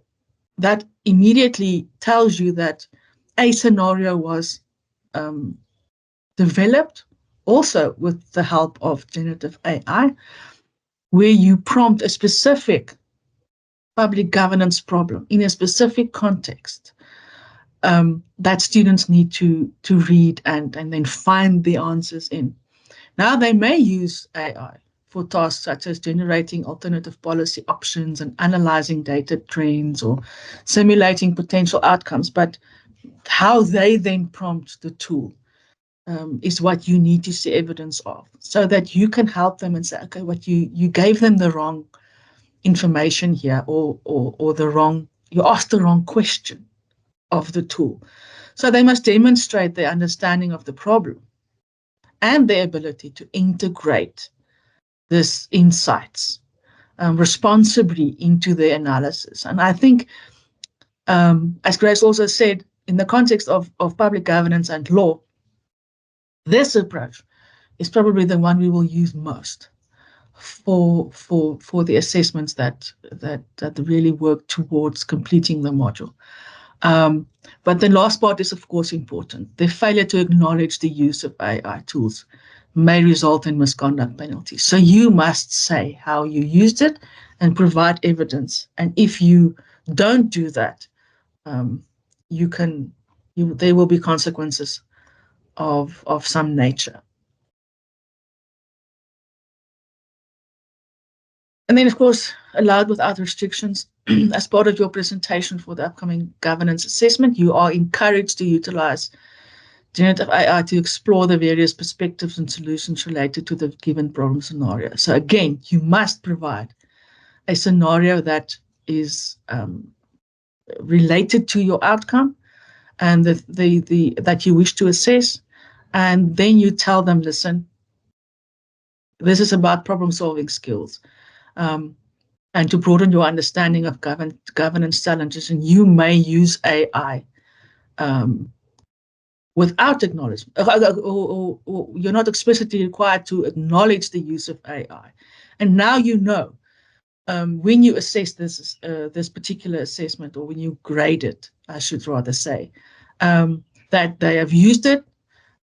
that immediately tells you that a scenario was developed also with the help of generative AI, where you prompt a specific public governance problem in a specific context that students need to read and then find the answers in. Now, they may use AI for tasks such as generating alternative policy options and analyzing data trends or simulating potential outcomes, but how they then prompt the tool is what you need to see evidence of, so that you can help them and say, okay, what you gave them the wrong information here, or you asked the wrong question of the tool. So they must demonstrate their understanding of the problem and their ability to integrate this insights responsibly into their analysis. And I think, as Grace also said, in the context of public governance and law, this approach is probably the one we will use most for the assessments that really work towards completing the module. But the last part is, of course, important. The failure to acknowledge the use of AI tools may result in misconduct penalties. So you must say how you used it and provide evidence. And if you don't do that, there will be consequences of some nature. And then, of course, allowed without restrictions. As part of your presentation for the upcoming governance assessment, you are encouraged to utilize generative AI to explore the various perspectives and solutions related to the given problem scenario. So again, you must provide a scenario that is related to your outcome and that you wish to assess. And then you tell them, listen, this is about problem solving skills. and to broaden your understanding of governance challenges. And you may use AI without acknowledgement, or you're not explicitly required to acknowledge the use of AI. And now you know when you assess this particular assessment, or when you grade it, I should rather say, that they have used it,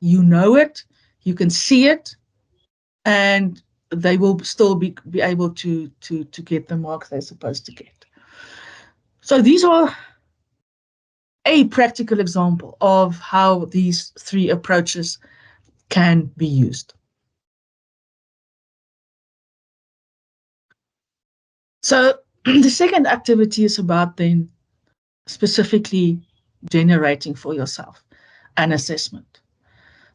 you know it, you can see it, and they will still be able to get the marks they're supposed to get. So these are a practical example of how these three approaches can be used. So the second activity is about then specifically generating for yourself an assessment.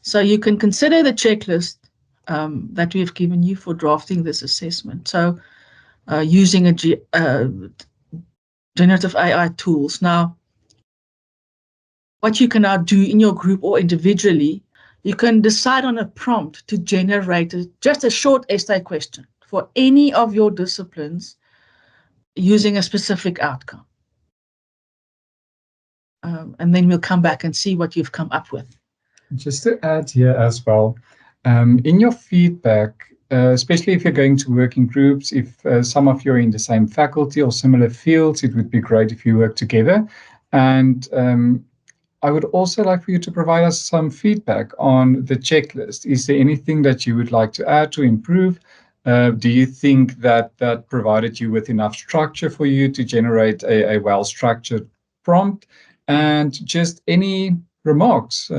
So you can consider the checklist that we've given you for drafting this assessment. So using generative AI tools. Now, what you can now do in your group or individually, you can decide on a prompt to generate just a short essay question for any of your disciplines using a specific outcome. And then we'll come back and see what you've come up with. Just to add here as well, in your feedback, especially if you're going to work in groups, if some of you are in the same faculty or similar fields, it would be great if you work together. And I would also like for you to provide us some feedback on the checklist. Is there anything that you would like to add to improve? Do you think that that provided you with enough structure for you to generate a well-structured prompt? And just any remarks,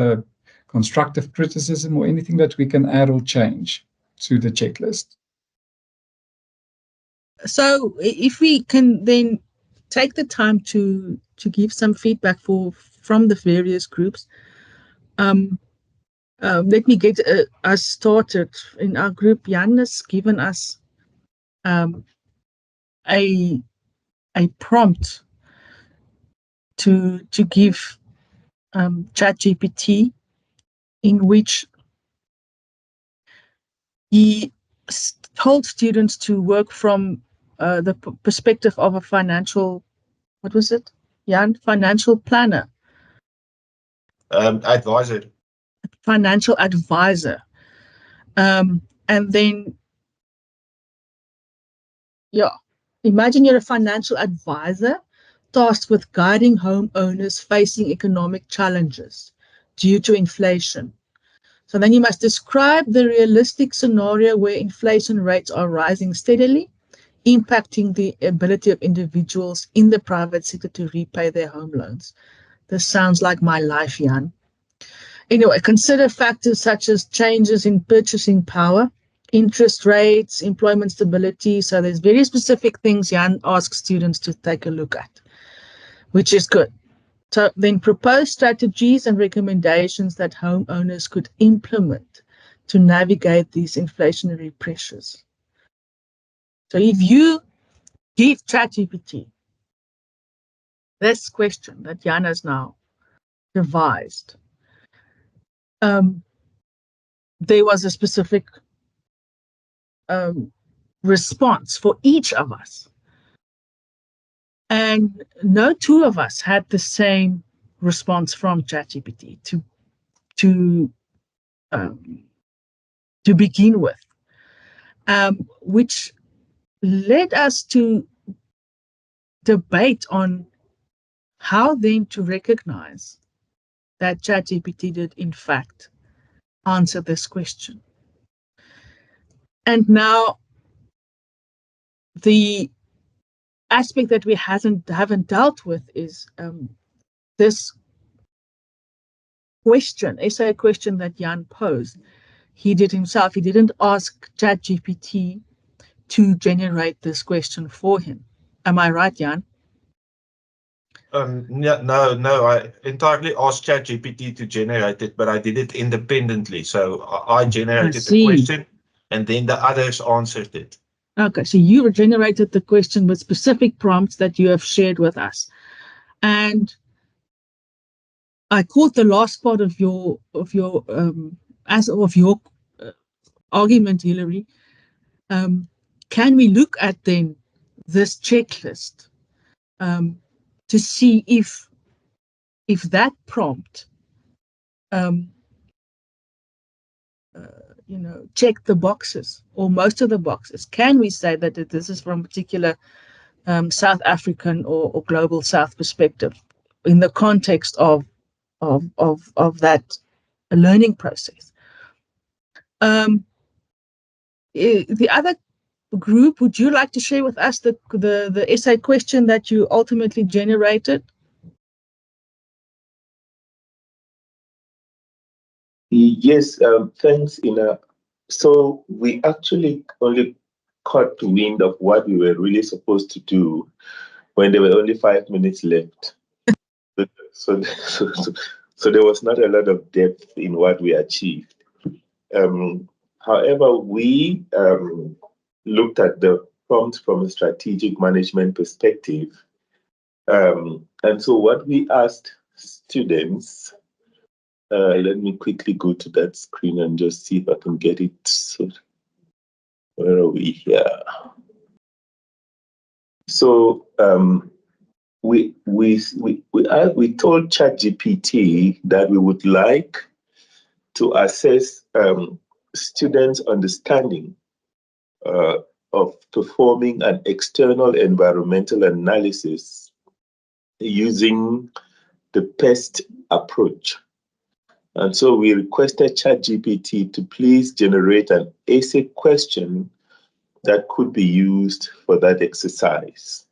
constructive criticism, or anything that we can add or change to the checklist? So if we can then take the time to give some feedback from the various groups. Let me get us started. In our group, Jan has given us a prompt to give ChatGPT, in which he told students to work from the perspective of a financial, what was it, Jan? Financial planner. Advisor. Financial advisor. And then, imagine you're a financial advisor tasked with guiding homeowners facing economic challenges due to inflation. So then you must describe the realistic scenario where inflation rates are rising steadily, impacting the ability of individuals in the private sector to repay their home loans. This sounds like my life, Jan. Anyway, consider factors such as changes in purchasing power, interest rates, employment stability. So there's very specific things Jan asks students to take a look at, which is good. So then propose strategies and recommendations that homeowners could implement to navigate these inflationary pressures. So if you give ChatGPT this question that Jan has now devised, there was a specific response for each of us. And no two of us had the same response from ChatGPT to begin with, which led us to debate on how then to recognize that ChatGPT did in fact answer this question. And now the aspect that we haven't dealt with is this essay question that Jan posed. He did himself. He didn't ask ChatGPT to generate this question for him. Am I right, Jan? No. I entirely asked ChatGPT to generate it, but I did it independently. So I generated the question, and then the others answered it. Okay, so you generated the question with specific prompts that you have shared with us, and I caught the last part of your argument, Hilary. Can we look at then this checklist to see if that prompt, check the boxes or most of the boxes? Can we say that this is from a particular South African or global South perspective in the context of that learning process? The other group, would you like to share with us the essay question that you ultimately generated? Yes, thanks, Ina. So we actually only caught wind of what we were really supposed to do when there were only 5 minutes left. So, so there was not a lot of depth in what we achieved. However, we looked at the prompt from a strategic management perspective. And so what we asked students, let me quickly go to that screen and just see if I can get it. So where are we here? So we told ChatGPT that we would like to assess students' understanding of performing an external environmental analysis using the PEST approach. And so we requested ChatGPT to please generate an essay question that could be used for that exercise.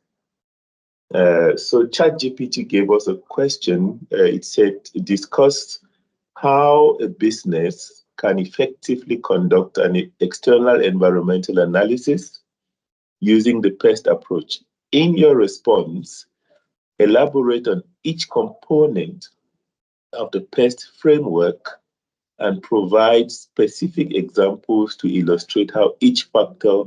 So ChatGPT gave us a question. It said, discuss how a business can effectively conduct an external environmental analysis using the PEST approach. In your response, elaborate on each component of the PEST framework and provide specific examples to illustrate how each factor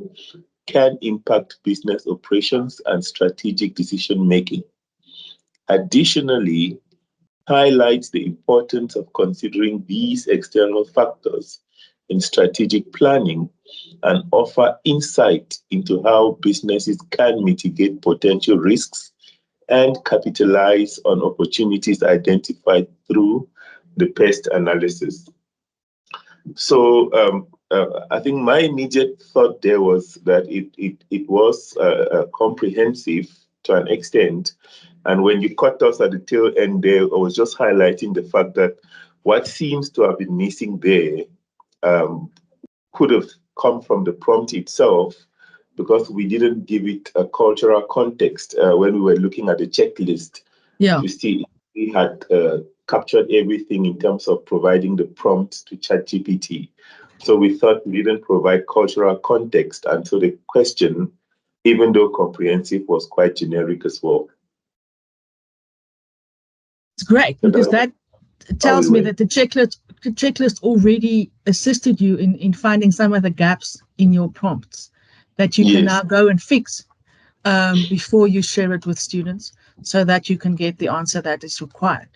can impact business operations and strategic decision making. Additionally, highlights the importance of considering these external factors in strategic planning and offer insight into how businesses can mitigate potential risks and capitalize on opportunities identified through the PEST analysis. So I think my immediate thought there was that it was comprehensive to an extent. And when you cut us at the tail end there, I was just highlighting the fact that what seems to have been missing there could have come from the prompt itself, because we didn't give it a cultural context when we were looking at the checklist. Yeah. You see, we had captured everything in terms of providing the prompt to ChatGPT. So we thought we didn't provide cultural context. And so the question, even though comprehensive, was quite generic as well. It's great, because that tells me that the checklist already assisted you in finding some of the gaps in your prompts that you can now go and fix before you share it with students, so that you can get the answer that is required.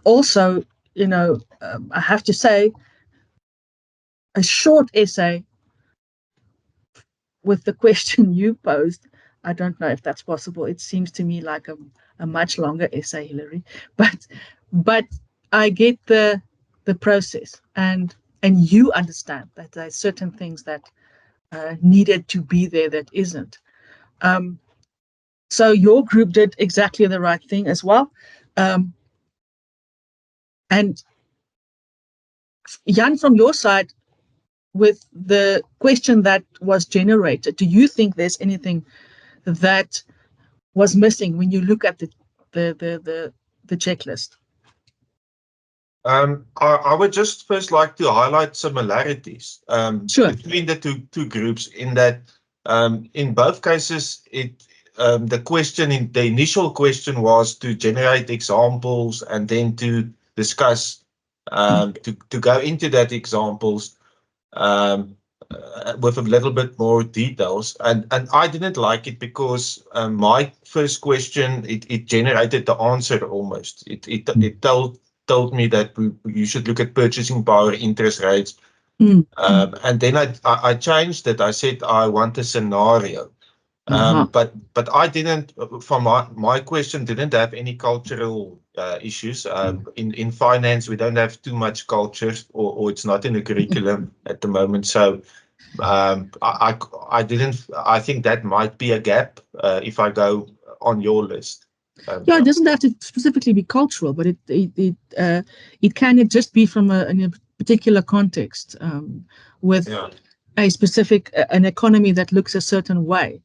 Also, I have to say, a short essay with the question you posed, I don't know if that's possible. It seems to me like a much longer essay, Hilary, but I get the process, and you understand that there's certain things that needed to be there that isn't. So your group did exactly the right thing as well. And Jan, from your side, with the question that was generated, do you think there's anything that was missing when you look at the checklist? I would just first like to highlight similarities between the two groups, in that in both cases the initial question was to generate examples and then to discuss to go into that examples with a little bit more details, and I didn't like it because my first question it generated the answer almost. It told me that you should look at purchasing power, interest rates, and then I changed it. I said I want a scenario. But I didn't, for my question, didn't have any cultural issues. In finance, we don't have too much culture, or it's not in the curriculum at the moment. So I didn't. I think that might be a gap if I go on your list. Yeah, it doesn't have to specifically be cultural, but it can just be from in a particular context with a specific an economy that looks a certain way.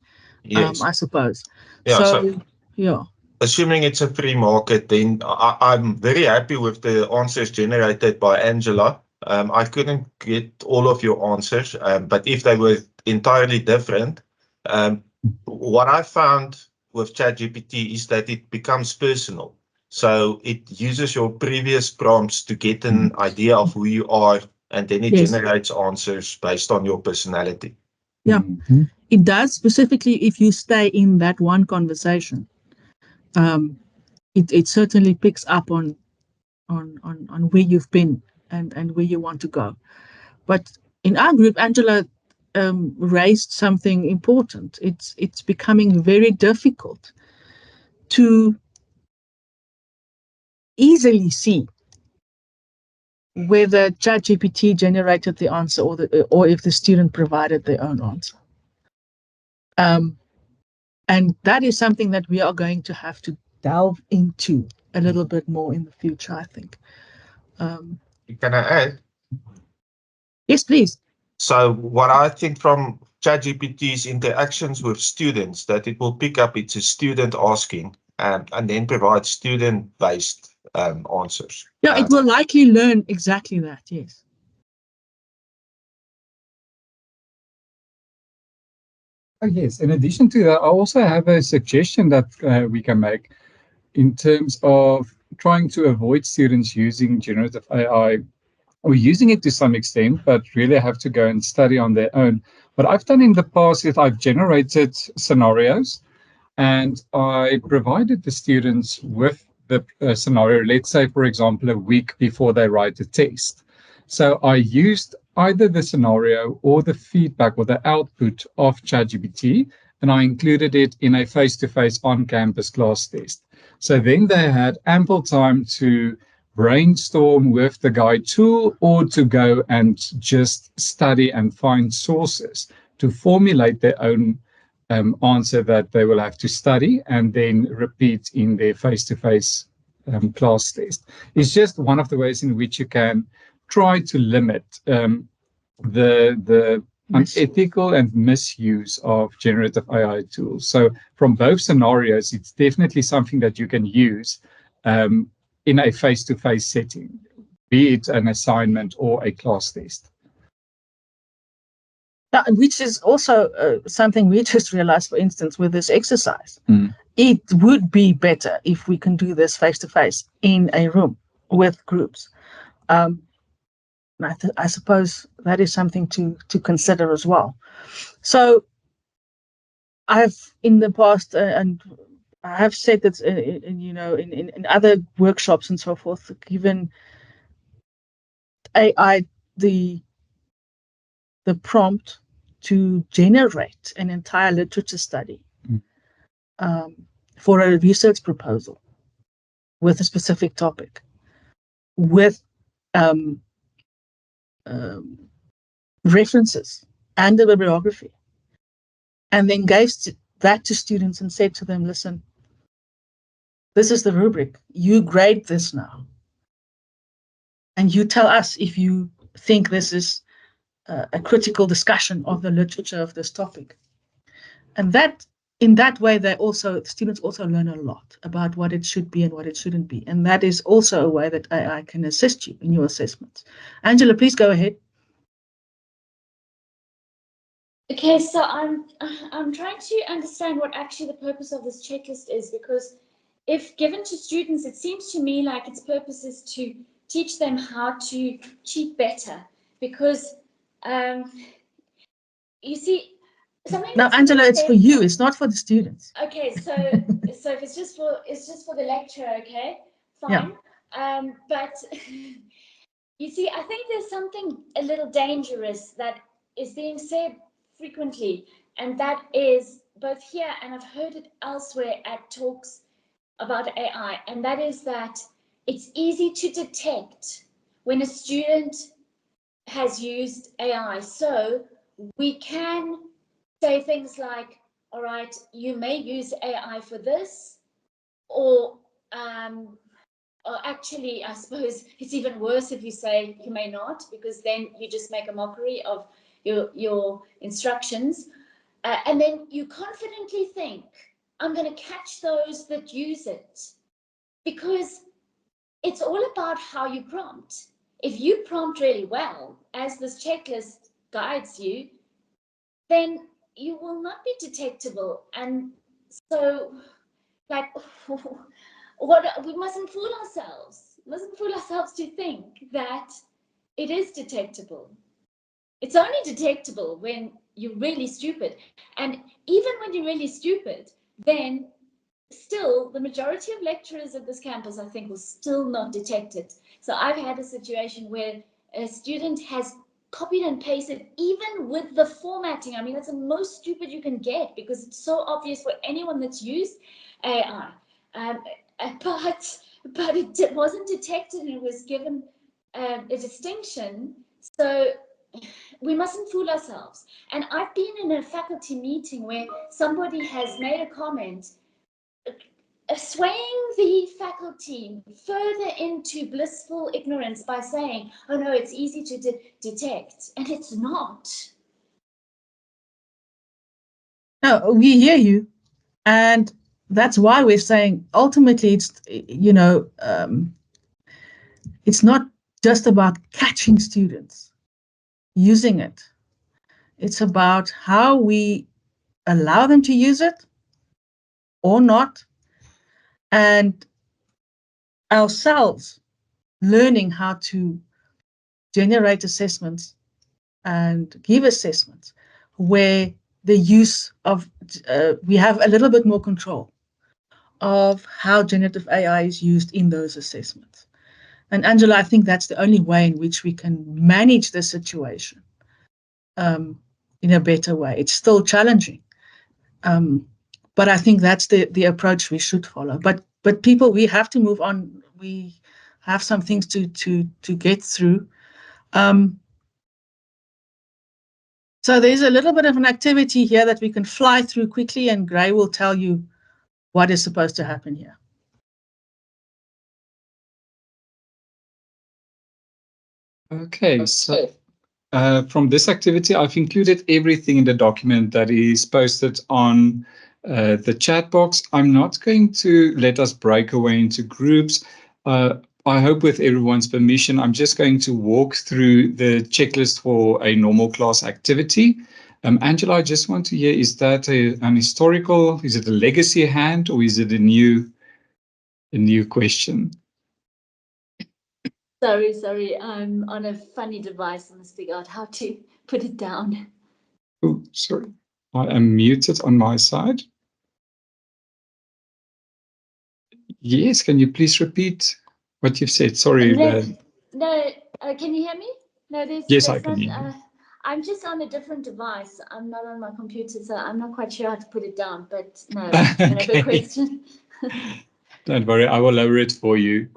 Yes. I suppose. Yeah. So yeah. Assuming it's a free market, then I'm very happy with the answers generated by Angela. I couldn't get all of your answers, but if they were entirely different, what I found with ChatGPT is that it becomes personal. So it uses your previous prompts to get an idea of who you are, and then it generates answers based on your personality. Yeah, it does, specifically if you stay in that one conversation. It certainly picks up on where you've been and where you want to go. But in our group, Angela raised something important. It's becoming very difficult to easily see whether ChatGPT generated the answer or if the student provided their own answer. And that is something that we are going to have to delve into a little bit more in the future, I think. Can I add? Yes, please. So what I think from ChatGPT's interactions with students, that it will pick up it's a student asking and then provide student-based answers. Yeah, it will likely learn exactly that, yes. Oh, yes. In addition to that, I also have a suggestion that we can make in terms of trying to avoid students using generative AI or using it to some extent, but really have to go and study on their own. What I've done in the past is I've generated scenarios and I provided the students with the scenario, let's say, for example, a week before they write a test. So I used either the scenario or the feedback or the output of ChatGPT, and I included it in a face-to-face on-campus class test. So then they had ample time to brainstorm with the guide tool or to go and just study and find sources to formulate their own answer that they will have to study and then repeat in their face-to-face class test. It's just one of the ways in which you can try to limit the unethical and misuse of generative AI tools. So from both scenarios, it's definitely something that you can use in a face-to-face setting, be it an assignment or a class test. Which is also something we just realized, for instance, with this exercise. It would be better if we can do this face-to-face in a room with groups. I suppose that is something to consider as well. So I've in the past, and I have said that, in other workshops and so forth, given AI the prompt to generate an entire literature study for a research proposal with a specific topic, with references and a bibliography, and then gave that to students and said to them, listen, this is the rubric. You grade this now. And you tell us if you think this is a critical discussion of the literature of this topic. And that, in that way, students also learn a lot about what it should be and what it shouldn't be. And that is also a way that AI can assist you in your assessments. Angela, please go ahead. Okay, so I'm trying to understand what actually the purpose of this checklist is, because if given to students, it seems to me like its purpose is to teach them how to cheat better, because you see something. Now, Angela, it's for you. It's not for the students. Okay, so if it's just for the lecture, okay, fine. Yeah. But you see, I think there's something a little dangerous that is being said frequently, and that is both here and I've heard it elsewhere at talks about AI, and that is that it's easy to detect when a student has used AI. So we can say things like, all right, you may use AI for this, or actually, I suppose it's even worse if you say you may not, because then you just make a mockery of your instructions. And then you confidently think, I'm going to catch those that use it. Because it's all about how you prompt. If you prompt really well, as this checklist guides you, then you will not be detectable. And so, like, we mustn't fool ourselves. We mustn't fool ourselves to think that it is detectable. It's only detectable when you're really stupid. And even when you're really stupid, then still the majority of lecturers at this campus, I think, will still not detect it. So I've had a situation where a student has copied and pasted, even with the formatting. I mean, that's the most stupid you can get because it's so obvious for anyone that's used AI. But it wasn't detected and it was given a distinction. So we mustn't fool ourselves. And I've been in a faculty meeting where somebody has made a comment swaying the faculty further into blissful ignorance by saying, oh no, it's easy to detect, and it's not. No, we hear you. And that's why we're saying ultimately it's not just about catching students using it. It's about how we allow them to use it or not, and ourselves learning how to generate assessments and give assessments where the use of, we have a little bit more control of how generative AI is used in those assessments. And Angela, I think that's the only way in which we can manage the situation in a better way. It's still challenging, but I think that's the approach we should follow. But people, we have to move on. We have some things to get through. So there's a little bit of an activity here that we can fly through quickly, and Gray will tell you what is supposed to happen here. Okay, so from this activity, I've included everything in the document that is posted on the chat box. I'm not going to let us break away into groups. I hope with everyone's permission, I'm just going to walk through the checklist for a normal class activity. Angela, I just want to hear, is that an historical, is it a legacy hand, or is it a new question? Sorry, I'm on a funny device. I must figure out how to put it down. Oh, sorry. I am muted on my side. Yes, can you please repeat what you've said? Sorry. No, can you hear me? No, yes, I can hear you. I'm just on a different device. I'm not on my computer, so I'm not quite sure how to put it down. But no, okay. A question. Don't worry, I will lower it for you.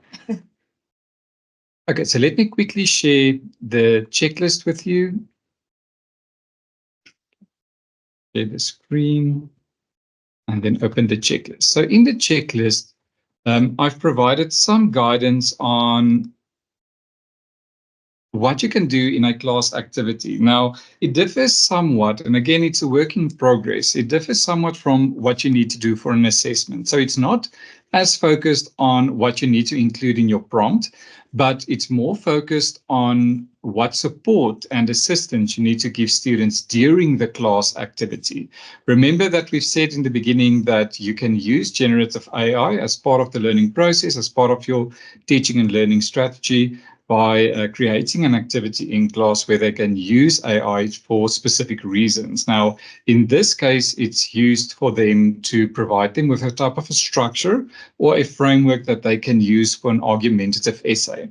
Okay, so let me quickly share the checklist with you. Share the screen and then open the checklist. So in the checklist, I've provided some guidance on what you can do in a class activity. Now, it differs somewhat, and again, it's a work in progress. It differs somewhat from what you need to do for an assessment. So it's not as focused on what you need to include in your prompt, but it's more focused on what support and assistance you need to give students during the class activity. Remember that we've said in the beginning that you can use generative AI as part of the learning process, as part of your teaching and learning strategy, by creating an activity in class where they can use AI for specific reasons. Now, in this case, it's used for them to provide them with a type of a structure or a framework that they can use for an argumentative essay.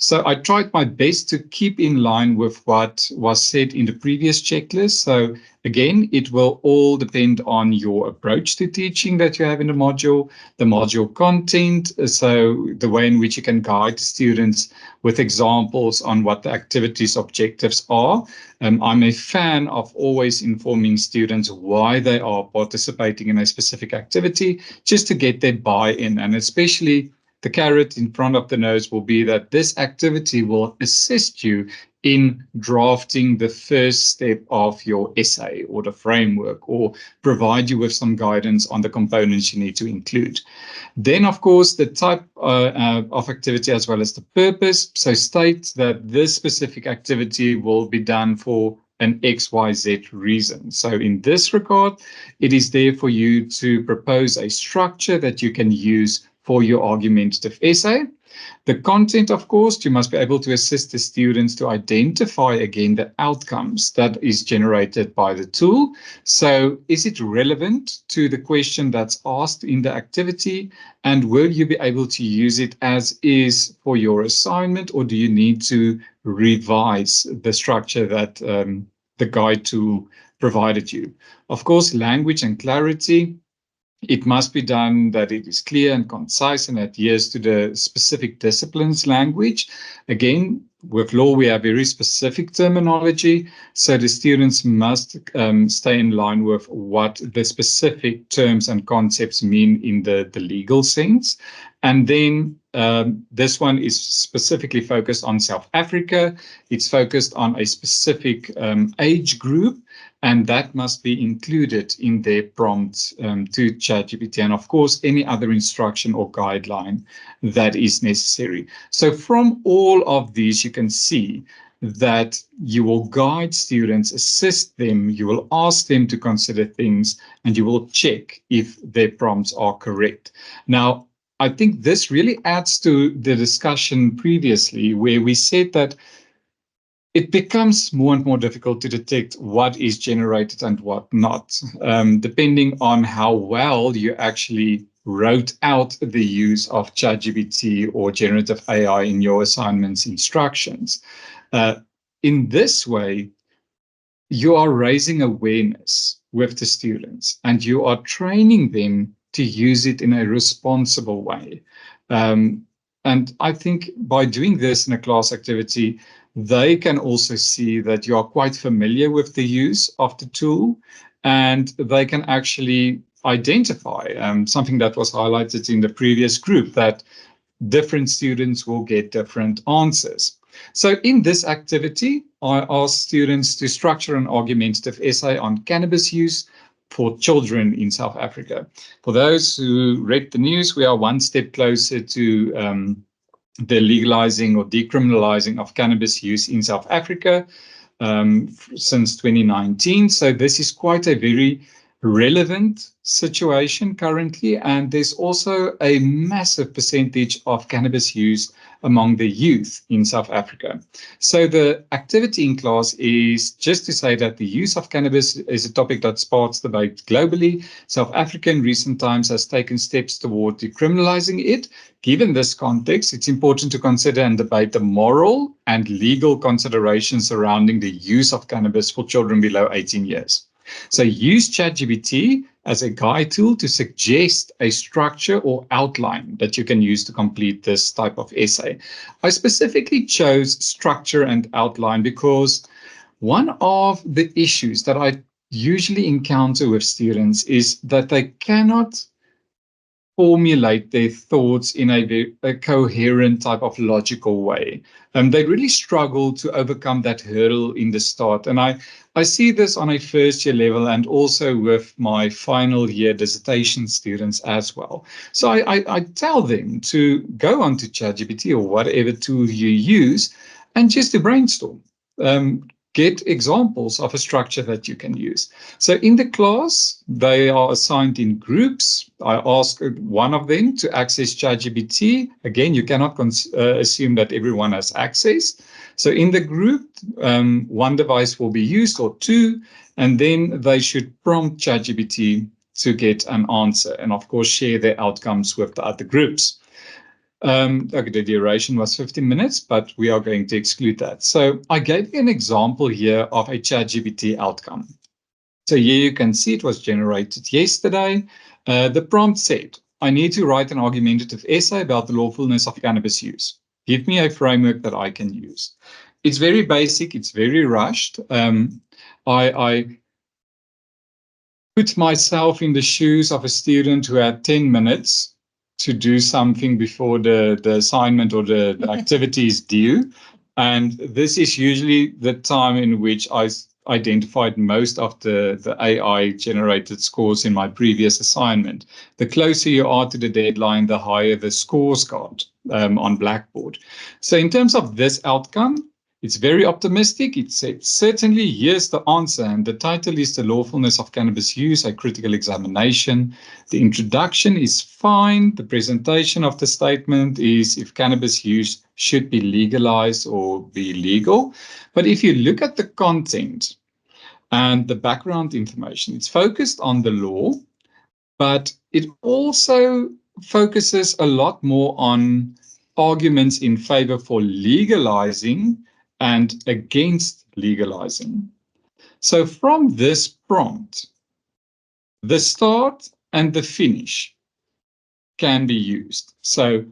So I tried my best to keep in line with what was said in the previous checklist. So again, it will all depend on your approach to teaching that you have in the module content, so the way in which you can guide students with examples on what the activities objectives are. I'm a fan of always informing students why they are participating in a specific activity, just to get their buy-in, and especially the carrot in front of the nose will be that this activity will assist you in drafting the first step of your essay or the framework, or provide you with some guidance on the components you need to include. Then, of course, the type of activity as well as the purpose. So state that this specific activity will be done for an XYZ reason. So in this regard, it is there for you to propose a structure that you can use for your argumentative essay. The content, of course, you must be able to assist the students to identify again the outcomes that is generated by the tool. So is it relevant to the question that's asked in the activity? And will you be able to use it as is for your assignment, or do you need to revise the structure that the guide tool provided you? Of course, language and clarity. It must be done that it is clear and concise and adheres to the specific discipline's language. Again, with law, we have very specific terminology, so the students must stay in line with what the specific terms and concepts mean in the legal sense. And then this one is specifically focused on South Africa. It's focused on a specific age group, and that must be included in their prompt to ChatGPT, and of course any other instruction or guideline that is necessary. So from all of these, you can see that you will guide students, assist them, you will ask them to consider things, and you will check if their prompts are correct. Now, I think this really adds to the discussion previously, where we said that it becomes more and more difficult to detect what is generated and what not, depending on how well you actually wrote out the use of ChatGPT or generative AI in your assignments instructions. In this way, you are raising awareness with the students, and you are training them to use it in a responsible way. And I think by doing this in a class activity, they can also see that you are quite familiar with the use of the tool, and they can actually identify something that was highlighted in the previous group, that different students will get different answers. So in this activity, I asked students to structure an argumentative essay on cannabis use for children in South Africa. For those who read the news, we are one step closer to the legalizing or decriminalizing of cannabis use in South Africa since 2019. So this is quite a very relevant situation currently, and there's also a massive percentage of cannabis use among the youth in South Africa. So the activity in class is just to say that the use of cannabis is a topic that sparks debate globally. South Africa in recent times has taken steps toward decriminalizing it. Given this context, it's important to consider and debate the moral and legal considerations surrounding the use of cannabis for children below 18 years. So use ChatGPT as a guide tool to suggest a structure or outline that you can use to complete this type of essay. I specifically chose structure and outline because one of the issues that I usually encounter with students is that they cannot formulate their thoughts in a coherent type of logical way. They really struggle to overcome that hurdle in the start. And I see this on a first year level and also with my final year dissertation students as well. So I tell them to go onto ChatGPT or whatever tool you use and just to brainstorm. Get examples of a structure that you can use. So in the class, they are assigned in groups. I ask one of them to access ChatGPT. Again, you cannot assume that everyone has access. So in the group, one device will be used or two, and then they should prompt ChatGPT to get an answer and, of course, share their outcomes with the other groups. Okay, the duration was 15 minutes, but we are going to exclude that. So I gave you an example here of a ChatGPT outcome. So here you can see it was generated yesterday. The prompt said, I need to write an argumentative essay about the lawfulness of cannabis use. Give me a framework that I can use. It's very basic. It's very rushed. I put myself in the shoes of a student who had 10 minutes to do something before the assignment or the activity is due. And this is usually the time in which I identified most of the AI generated scores in my previous assignment. The closer you are to the deadline, the higher the scores got on Blackboard. So in terms of this outcome, it's very optimistic. It said, certainly, here's the answer. And the title is The Lawfulness of Cannabis Use, a Critical Examination. The introduction is fine. The presentation of the statement is if cannabis use should be legalized or be legal. But if you look at the content and the background information, it's focused on the law, but it also focuses a lot more on arguments in favor for legalizing and against legalizing. So from this prompt, the start and the finish can be used. So,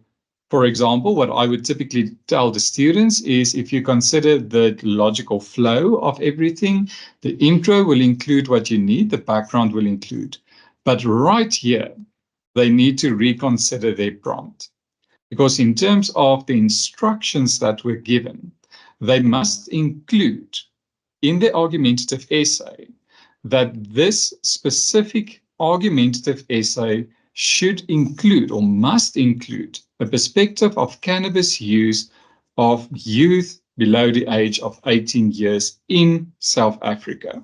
for example, what I would typically tell the students is if you consider the logical flow of everything, the intro will include what you need, the background will include. But right here, they need to reconsider their prompt. Because in terms of the instructions that were given, they must include in the argumentative essay that this specific argumentative essay should include or must include a perspective of cannabis use of youth below the age of 18 years in South Africa.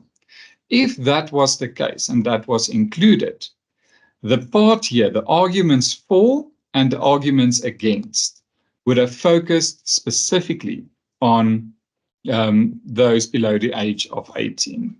If that was the case and that was included, the part here, the arguments for and the arguments against, would have focused specifically on those below the age of 18.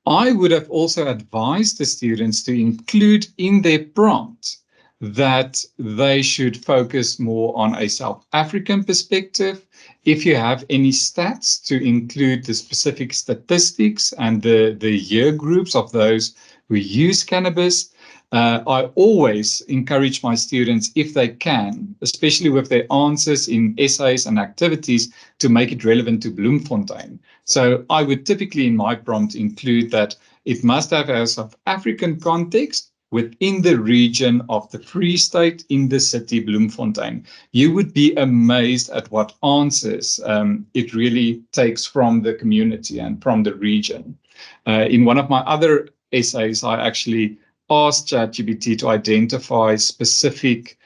I would have also advised the students to include in their prompt that they should focus more on a South African perspective. If you have any stats, to include the specific statistics and the year groups of those who use cannabis. I always encourage my students, if they can, especially with their answers in essays and activities, to make it relevant to Bloemfontein. So I would typically in my prompt include that it must have a South African context within the region of the Free State in the city Bloemfontein. You would be amazed at what answers it really takes from the community and from the region. In one of my other essays, I actually asked ChatGPT to identify specific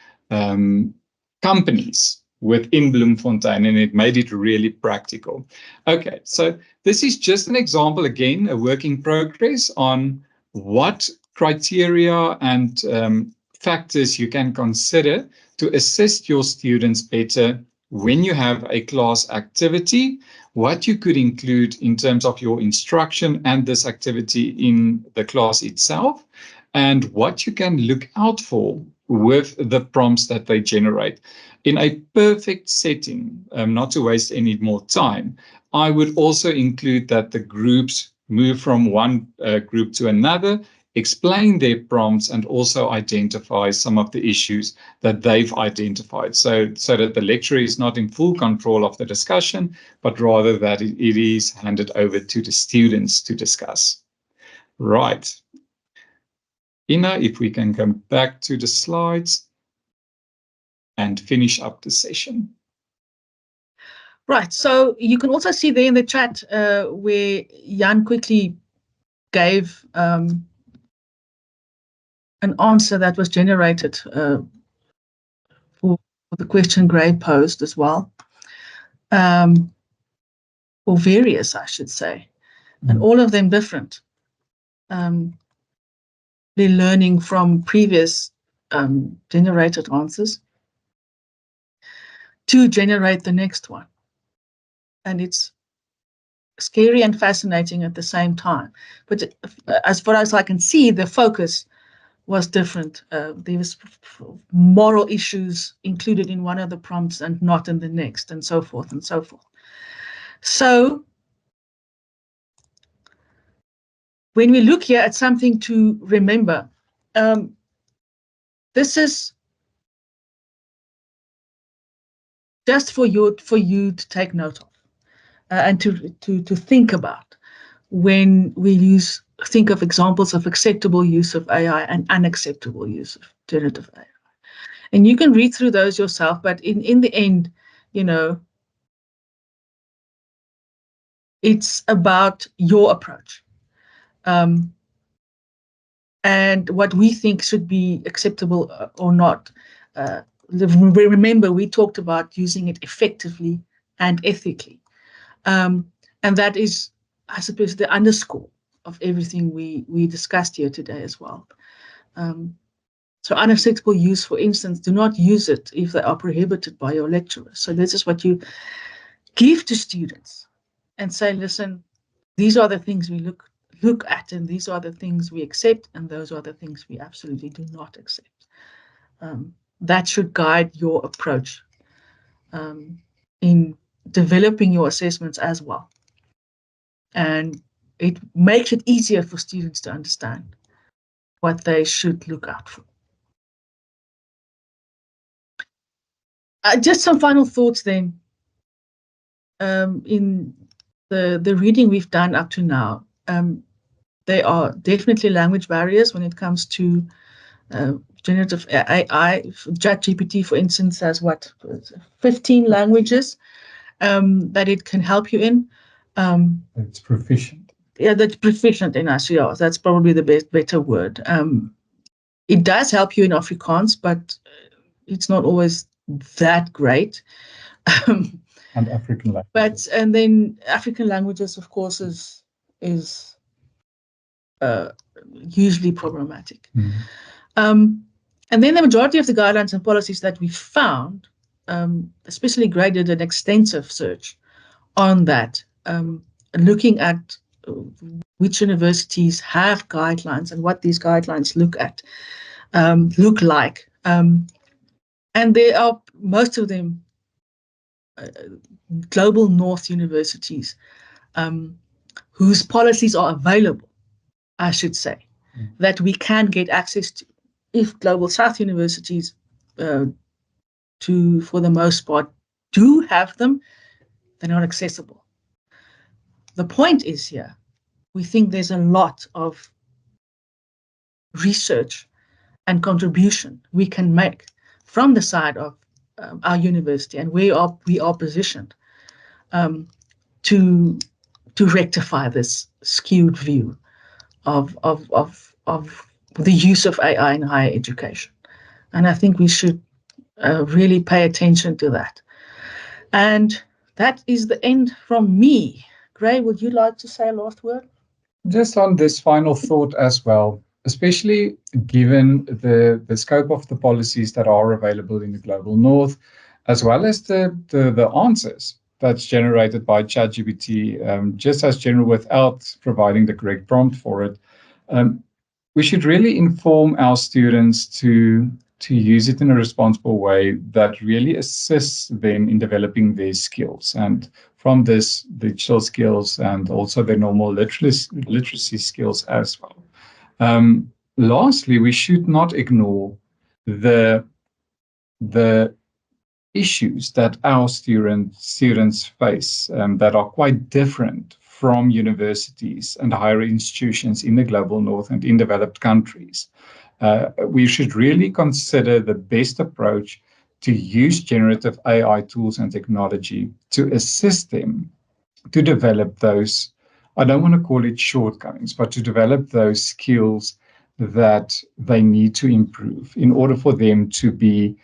companies within Bloemfontein, and it made it really practical. Okay, so this is just an example, again, a work in progress on what criteria and factors you can consider to assist your students better when you have a class activity, what you could include in terms of your instruction and this activity in the class itself, and what you can look out for with the prompts that they generate. In a perfect setting, not to waste any more time, I would also include that the groups move from one group to another, explain their prompts, and also identify some of the issues that they've identified, so that the lecturer is not in full control of the discussion, but rather that it is handed over to the students to discuss. Right. Ina, if we can come back to the slides and finish up the session. Right, so you can also see there in the chat where Jan quickly gave an answer that was generated for the question Gray posed as well, or various, I should say, and all of them different. They're learning from previous generated answers to generate the next one. And it's scary and fascinating at the same time. But as far as I can see, the focus was different. There was moral issues included in one of the prompts and not in the next, and so forth and so forth. So when we look here at something to remember, this is just for you to take note of and to think about when we think of examples of acceptable use of AI and unacceptable use of generative AI. And you can read through those yourself, but in the end, it's about your approach. And what we think should be acceptable or not. Remember, we talked about using it effectively and ethically. And that is, I suppose, the underscore of everything we discussed here today as well. So unacceptable use, for instance, do not use it if they are prohibited by your lecturer. So this is what you give to students and say, listen, these are the things we look at, and these are the things we accept, and those are the things we absolutely do not accept. That should guide your approach in developing your assessments as well. And it makes it easier for students to understand what they should look out for. Just some final thoughts then. In the reading we've done up to now, there are definitely language barriers when it comes to generative AI. ChatGPT, for instance, has 15 languages that it can help you in. It's proficient. Yeah, that's proficient in us. Yeah, that's probably the better word. It does help you in Afrikaans, but it's not always that great. And African languages. And then African languages, of course, is usually problematic. And then the majority of the guidelines and policies that we found, especially Gray did an extensive search on that, looking at which universities have guidelines and what these guidelines look like. And there are most of them global North universities whose policies are available, I should say, that we can get access to. If global South universities, for the most part, do have them, they're not accessible. The point is here, we think there's a lot of research and contribution we can make from the side of our university, and we are positioned to rectify this skewed view of the use of AI in higher education. And I think we should really pay attention to that. And that is the end from me. Gray, would you like to say a last word? Just on this final thought as well, especially given the scope of the policies that are available in the global North, as well as the answers that's generated by ChatGPT, just as general without providing the correct prompt for it. We should really inform our students to use it in a responsible way that really assists them in developing their skills. And from this, digital skills and also the normal literacy skills as well. Lastly, we should not ignore the issues that our students face that are quite different from universities and higher institutions in the global North and in developed countries. We should really consider the best approach to use generative AI tools and technology to assist them to develop those, I don't want to call it shortcomings, but to develop those skills that they need to improve in order for them to be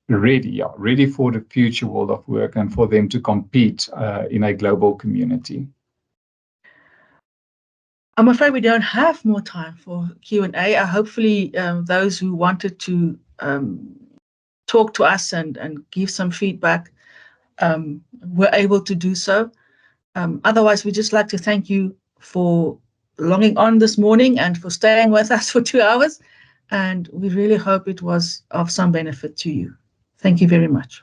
ready for the future world of work and for them to compete in a global community. I'm afraid we don't have more time for Q&A. Hopefully those who wanted to talk to us and give some feedback were able to do so. Otherwise, we'd just like to thank you for logging on this morning and for staying with us for 2 hours. And we really hope it was of some benefit to you. Thank you very much.